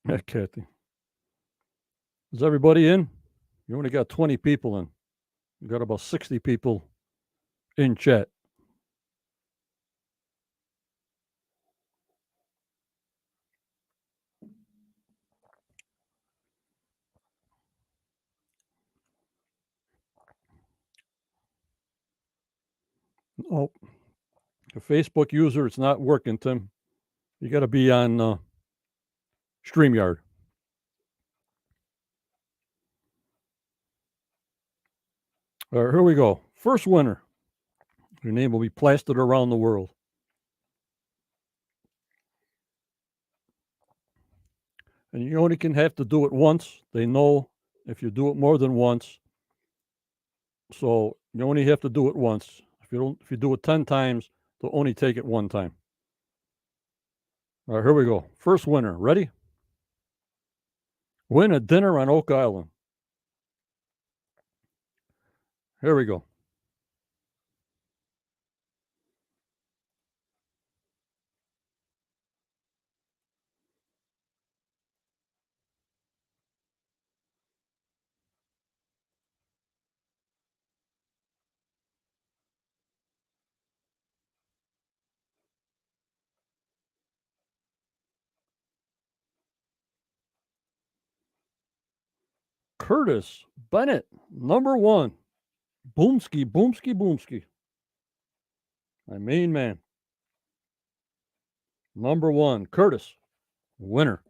A: Yeah, Kathy. Is everybody in? You only got 20 people in. You got about 60 people in chat. Oh, a Facebook user, it's not working, Tim. You got to be on StreamYard. All right, here we go. First winner. Your name will be plastered around the world. And you only can have to do it once. They know if you do it more than once. So you only have to do it once. If you do it 10 times, they'll only take it one time. All right, here we go. First winner. Ready? Win a dinner on Oak Island. Here we go. Curtis Bennett, number 1. Boomski, boomski, boomski. My main man. Number 1, Curtis. Winner.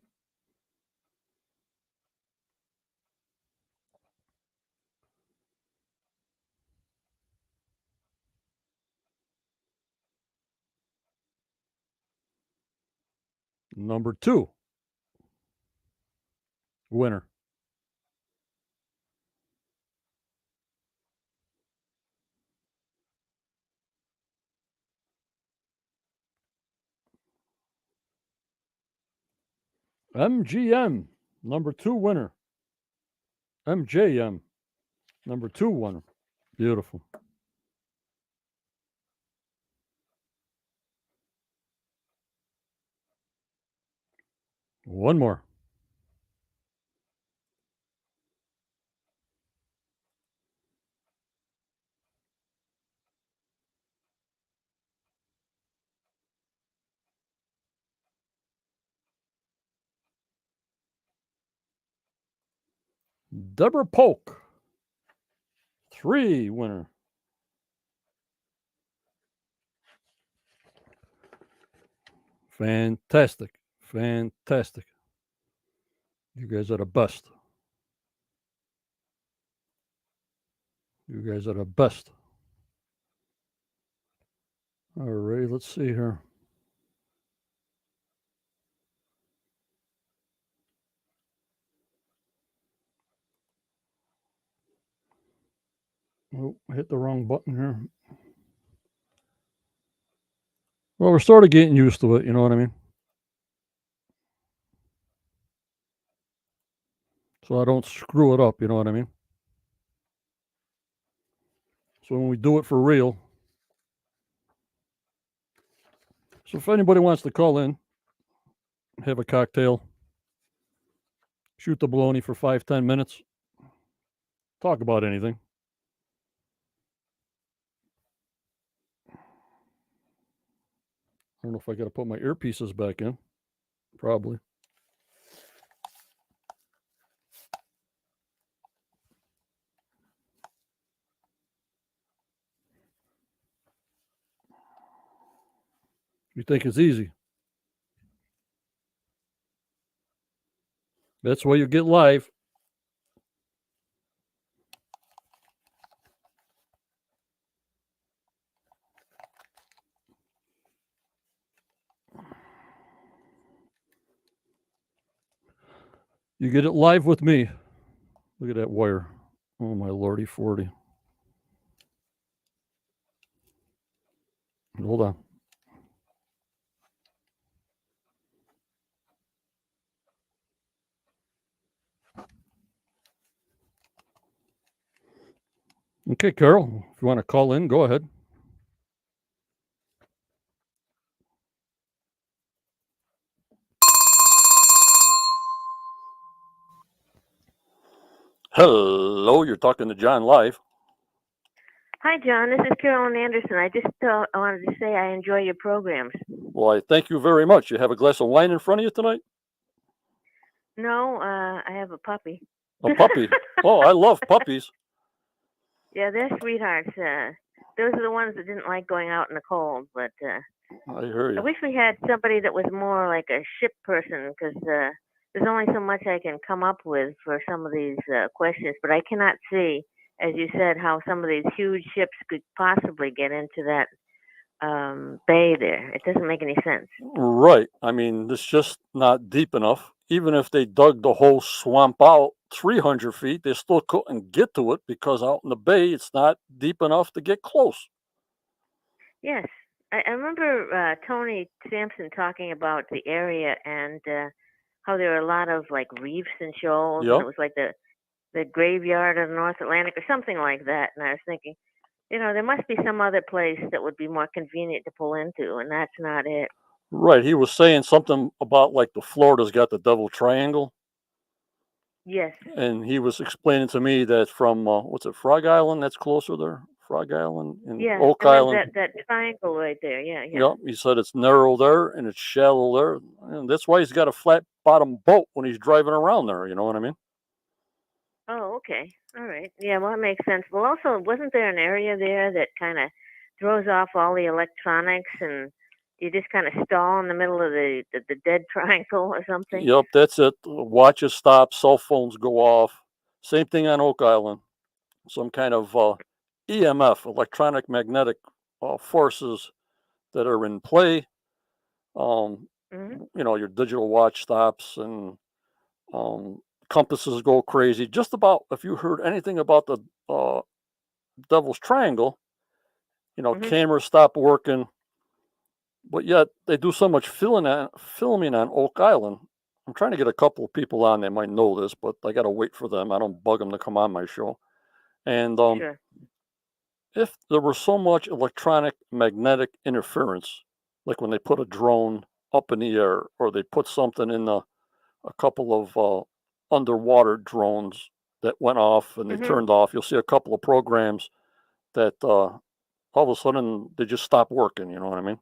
A: Number 2, winner. MGM, number 2 winner. MJM, number 2 winner. Beautiful. One more. Deborah Polk, 3 winner. Fantastic. Fantastic. You guys are the best. You guys are the best. All right, let's see here. Oh, I hit the wrong button here. Well, we're sort of getting used to it, you know what I mean? So I don't screw it up, you know what I mean? So when we do it for real. So if anybody wants to call in, have a cocktail, shoot the baloney for 5-10 minutes, talk about anything. I don't know if I got to put my earpieces back in. Probably. You think it's easy? That's why you get live. You get it live with me. Look at that wire. Oh, my lordy 40. Hold on. Okay, Carol, if you want to call in, go ahead. Hello, you're talking to John live.
B: Hi, John. This is Carolyn Anderson. I just wanted to say I enjoy your programs.
A: Well, I thank you very much. You have a glass of wine in front of you tonight?
B: No, I have a puppy.
A: A puppy. Oh, I love puppies.
B: Yeah, they're sweethearts. Those are the ones that didn't like going out in the cold. But
A: I hear
B: I
A: you.
B: wish we had somebody that was more like a ship person, because there's only so much I can come up with for some of these questions. But I cannot see, as you said, how some of these huge ships could possibly get into that bay there. It doesn't make any sense.
A: Right. I mean, it's just not deep enough. Even if they dug the whole swamp out 300 feet, they still couldn't get to it because out in the bay, it's not deep enough to get close.
B: Yes, I remember Tony Sampson talking about the area and how there are a lot of like reefs and shoals, and
A: Yep.
B: it was like the graveyard of the North Atlantic or something like that. And I was thinking, there must be some other place that would be more convenient to pull into, and that's not it.
A: Right. He was saying something about like the Florida's got the double triangle.
B: Yes,
A: And he was explaining to me that from, what's it, Frog Island? That's closer there. Frog Island and
B: yeah,
A: Oak
B: and then
A: Island.
B: that triangle right there. Yeah, yeah.
A: Yep, he said it's narrow there and it's shallow there, and that's why he's got a flat bottom boat when he's driving around there. You know what I mean?
B: Oh, okay. All right. Yeah, well, that makes sense. Well, also, wasn't there an area there that kind of throws off all the electronics, and you just kind of stall in the middle of the dead triangle or something?
A: Yep, that's it. Watches stop, cell phones go off. Same thing on Oak Island. Some kind of EMF, electronic magnetic forces that are in play. Um,
B: Hmm.
A: your digital watch stops and um, compasses go crazy. Just about if you heard anything about the uh, Devil's Triangle,
B: Hmm.
A: cameras stop working, but yet they do so much filming on Oak Island. I'm trying to get a couple of people on. They might know this, but I got to wait for them. I don't bug them to come on my show. And
B: Sure.
A: if there was so much electronic magnetic interference, like when they put a drone up in the air or they put something in a couple of underwater drones that went off and they
B: Hmm.
A: turned off, you'll see a couple of programs that all of a sudden they just stop working. You know what I mean?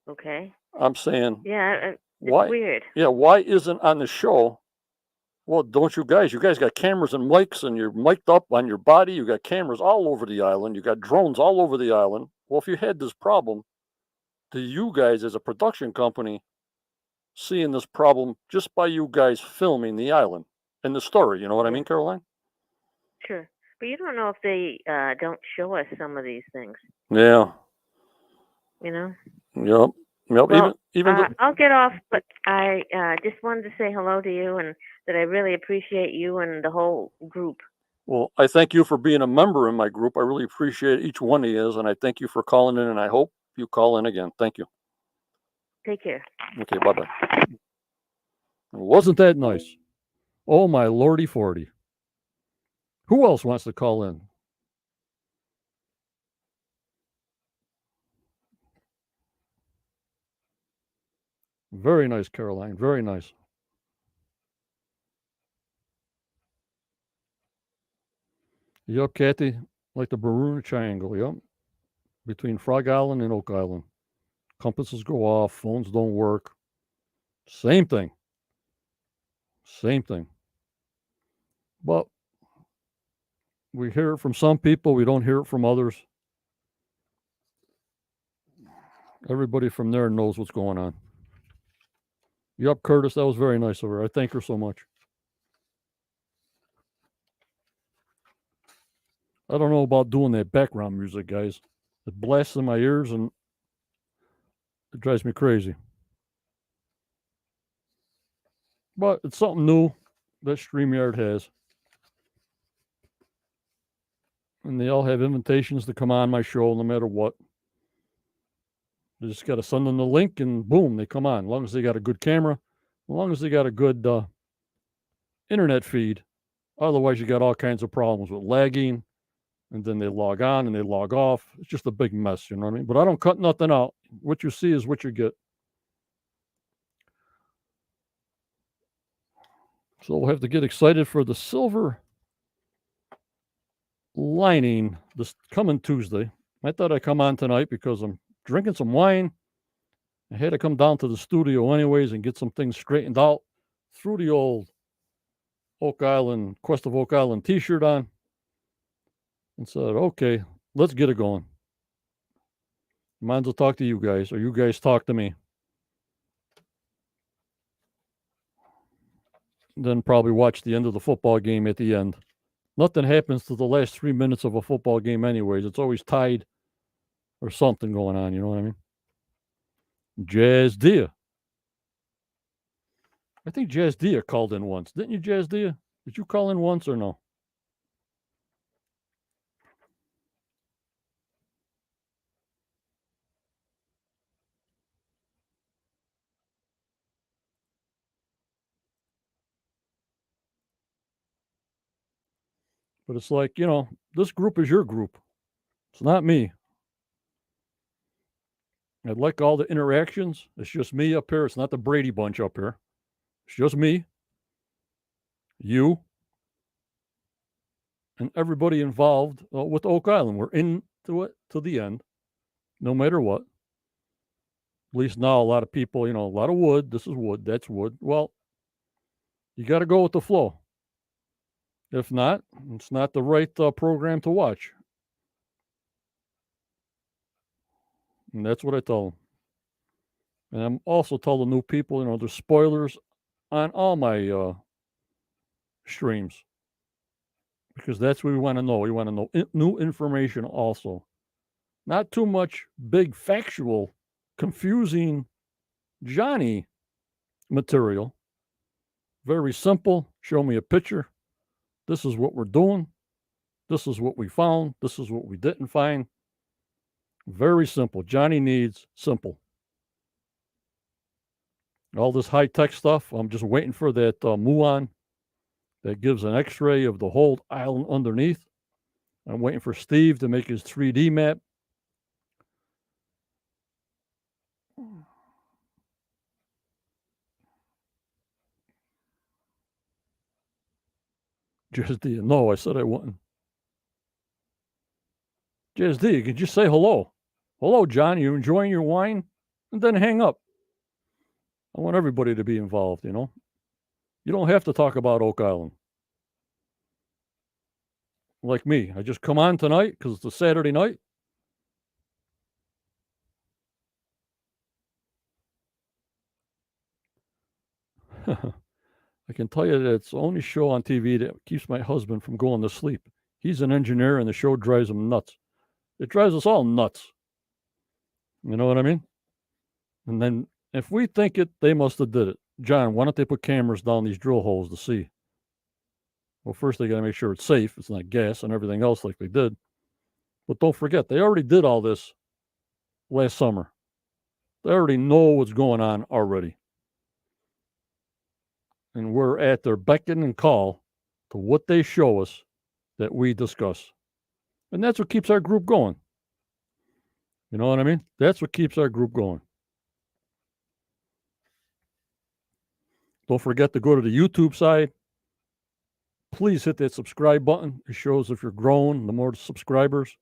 B: Okay.
A: I'm saying,
B: Yeah, it's
A: why?
B: weird.
A: Yeah, why isn't on the show? Well, don't you guys? You guys got cameras and mics, and you're mic'd up on your body. You got cameras all over the island. You got drones all over the island. Well, if you had this problem, do you guys, as a production company, seeing this problem just by you guys filming the island and the story? You know what I
B: Yeah,
A: mean, Caroline?
B: sure. But you don't know if they don't show us some of these things,
A: Yeah.
B: you know?
A: Yep. Yep.
B: Well,
A: Even the
B: I'll get off, but I just wanted to say hello to you, and that I really appreciate you and the whole group.
A: well, I thank you for being a member in my group. I really appreciate each one of you, and I thank you for calling in. And I hope you call in again. Thank you.
B: Take care.
A: Okay. Bye bye. Wasn't that nice? Oh my lordy forty. Who else wants to call in? Very nice, Caroline. Very nice. Yep, Kathy. Like the Bermuda Triangle. Yep. Between Frog Island and Oak Island. Compasses go off. Phones don't work. Same thing. Same thing. But we hear it from some people. We don't hear it from others. Everybody from there knows what's going on. Yep, Curtis. That was very nice of her. I thank her so much. I don't know about doing that background music, guys. It blasts in my ears and it drives me crazy. But it's something new that StreamYard has. And they all have invitations to come on my show no matter what. You just got to send them the link and boom, they come on. As long as they got a good camera, as long as they got a good internet feed. Otherwise, you got all kinds of problems with lagging, and then they log on and they log off. It's just a big mess, you know what I mean? But I don't cut nothing out. What you see is what you get. So we'll have to get excited for the silver lining this coming Tuesday. I thought I'd come on tonight because I'm drinking some wine. I had to come down to the studio anyways and get some things straightened out. Threw the old Oak Island, Quest of Oak Island t-shirt on and said, okay, let's get it going. Might as well talk to you guys, or you guys talk to me. Then probably watch the end of the football game at the end. Nothing happens to the last 3 minutes of a football game anyways. It's always tied or something going on, you know what I mean? Jazz Dia. I think Jazz Dia called in once. Didn't you, Jazz Dia? Did you call in once or no? But it's like, you know, this group is your group. It's not me. I'd like all the interactions. It's just me up here. It's not the Brady Bunch up here. It's just me, you, and everybody involved with Oak Island. We're into it to the end, no matter what. At least now, a lot of people, you know, a lot of wood. This is wood. That's wood. Well, you got to go with the flow. If not, it's not the right program to watch. And that's what I tell them. And I'm also tell the new people, you know, there's spoilers on all my streams because that's what we want to know. We want to know new information also. Not too much big factual, confusing Johnny material. Very simple. Show me a picture. This is what we're doing. This is what we found. This is what we didn't find. Very simple. Johnny needs simple. All this high-tech stuff, I'm just waiting for that muon that gives an x-ray of the whole island underneath. I'm waiting for Steve to make his 3D map. Jazz D, no, I said I wouldn't. Jazz D, could you say hello? Hello, John, you enjoying your wine? And then hang up. I want everybody to be involved, you know? You don't have to talk about Oak Island. Like me, I just come on tonight because it's a Saturday night. I can tell you that it's the only show on TV that keeps my husband from going to sleep. He's an engineer and the show drives him nuts. It drives us all nuts. You know what I mean? And then if we think it, they must have did it. John, why don't they put cameras down these drill holes to see? Well, first they got to make sure it's safe. It's not gas and everything else like they did. But don't forget, they already did all this last summer. They already know what's going on already. And we're at their beck and call to what they show us that we discuss. And that's what keeps our group going. You know what I mean? That's what keeps our group going. Don't forget to go to the YouTube side. Please hit that subscribe button. It shows if you're growing, the more subscribers.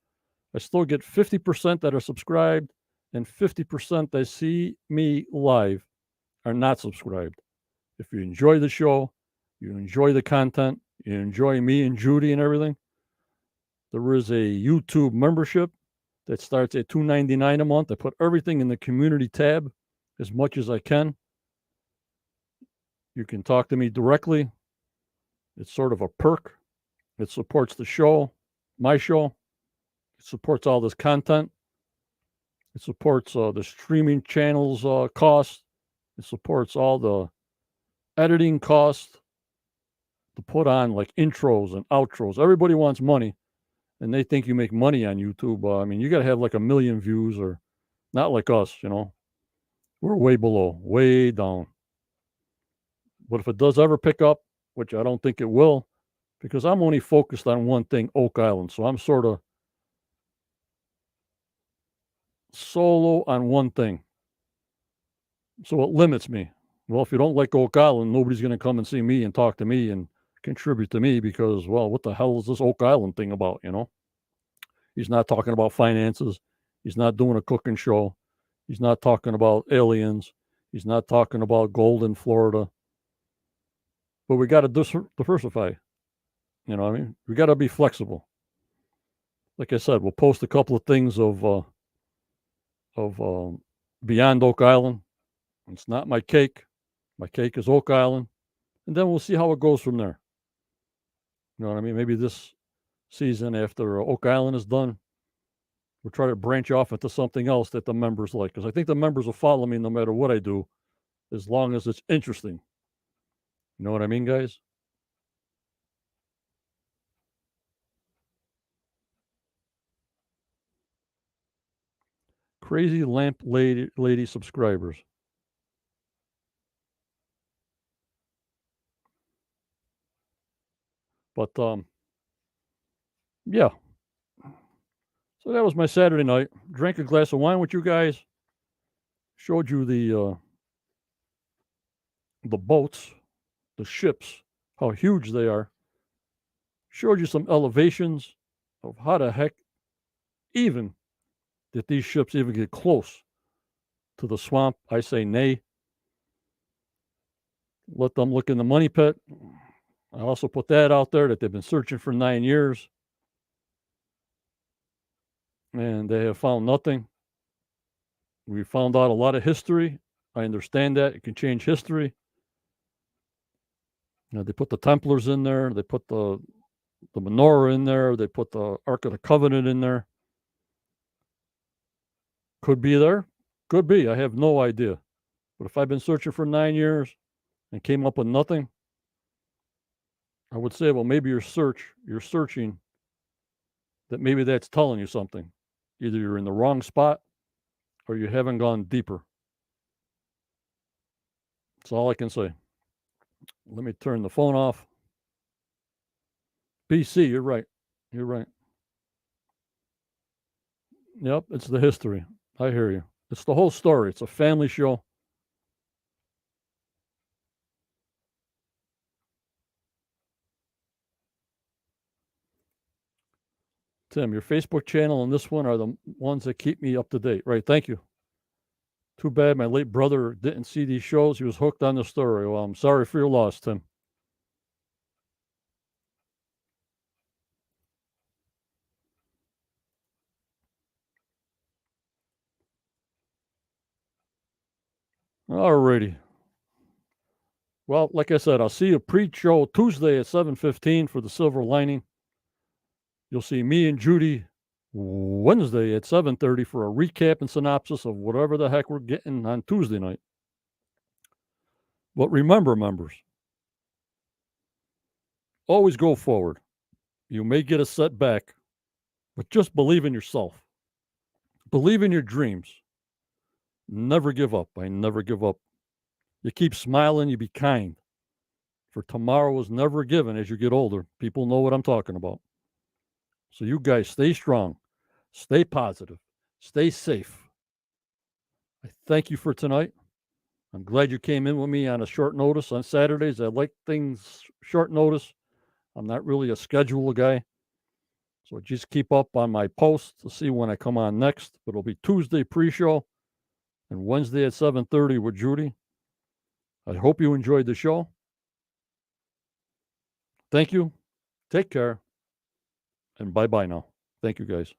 A: I still get 50% that are subscribed and 50% that see me live are not subscribed. If you enjoy the show, you enjoy the content, you enjoy me and Judy and everything, there is a YouTube membership that starts at $2.99 a month. I put everything in the community tab as much as I can. You can talk to me directly. It's sort of a perk. It supports the show, my show. It supports all this content. It supports the streaming channels cost. It supports all the editing cost to put on like intros and outros. Everybody wants money and they think you make money on YouTube. I mean, you got to have like 1 million views or Not like us, you know. We're way below, way down. But if it does ever pick up, which I don't think it will, because I'm only focused on one thing, Oak Island. So I'm sort of solo on one thing. So it limits me. Well, if you don't like Oak Island, nobody's going to come and see me and talk to me and contribute to me because, well, what the hell is this Oak Island thing about, you know? He's not talking about finances. He's not doing a cooking show. He's not talking about aliens. He's not talking about gold in Florida. But we got to diversify. You know what I mean? We got to be flexible. Like I said, we'll post a couple of things of beyond Oak Island. It's not my cake. My cake is Oak Island, and then we'll see how it goes from there. You know what I mean? Maybe this season after Oak Island is done, we'll try to branch off into something else that the members like, because I think the members will follow me no matter what I do, as long as it's interesting. You know what I mean, guys? Crazy lamp lady subscribers. But yeah. So that was my Saturday night. Drank a glass of wine with you guys. Showed you the boats, the ships, how huge they are. Showed you some elevations of how the heck even did these ships even get close to the swamp. I say nay. Let them look in the money pit. I also put that out there that they've been searching for 9 years and they have found nothing. We found out a lot of history. I understand that. It can change history. You know, they put the Templars in there. They put the menorah in there. They put the Ark of the Covenant in there. Could be there. Could be. I have no idea. But if I've been searching for 9 years and came up with nothing, I would say, well, maybe you're searching, that maybe that's telling you something. Either you're in the wrong spot or you haven't gone deeper. That's all I can say. Let me turn the phone off. BC, you're right. You're right. Yep, it's the history. I hear you. It's the whole story. It's a family show. Tim, your Facebook channel and this one are the ones that keep me up to date. Right. Thank you. Too bad my late brother didn't see these shows. He was hooked on the story. Well, I'm sorry for your loss, Tim. Alrighty. Well, like I said, I'll see you pre-show Tuesday at 7:15 for the Silver Lining. You'll see me and Judy Wednesday at 7:30 for a recap and synopsis of whatever the heck we're getting on Tuesday night. But remember, members, always go forward. You may get a setback, but just believe in yourself. Believe in your dreams. Never give up. I never give up. You keep smiling, you be kind. For tomorrow is never given as you get older. People know what I'm talking about. So you guys stay strong, stay positive, stay safe. I thank you for tonight. I'm glad you came in with me on a short notice on Saturdays. I like things short notice. I'm not really a schedule guy. So just keep up on my posts to see when I come on next. But it'll be Tuesday pre-show and Wednesday at 7:30 with Judy. I hope you enjoyed the show. Thank you. Take care. And bye-bye now. Thank you, guys.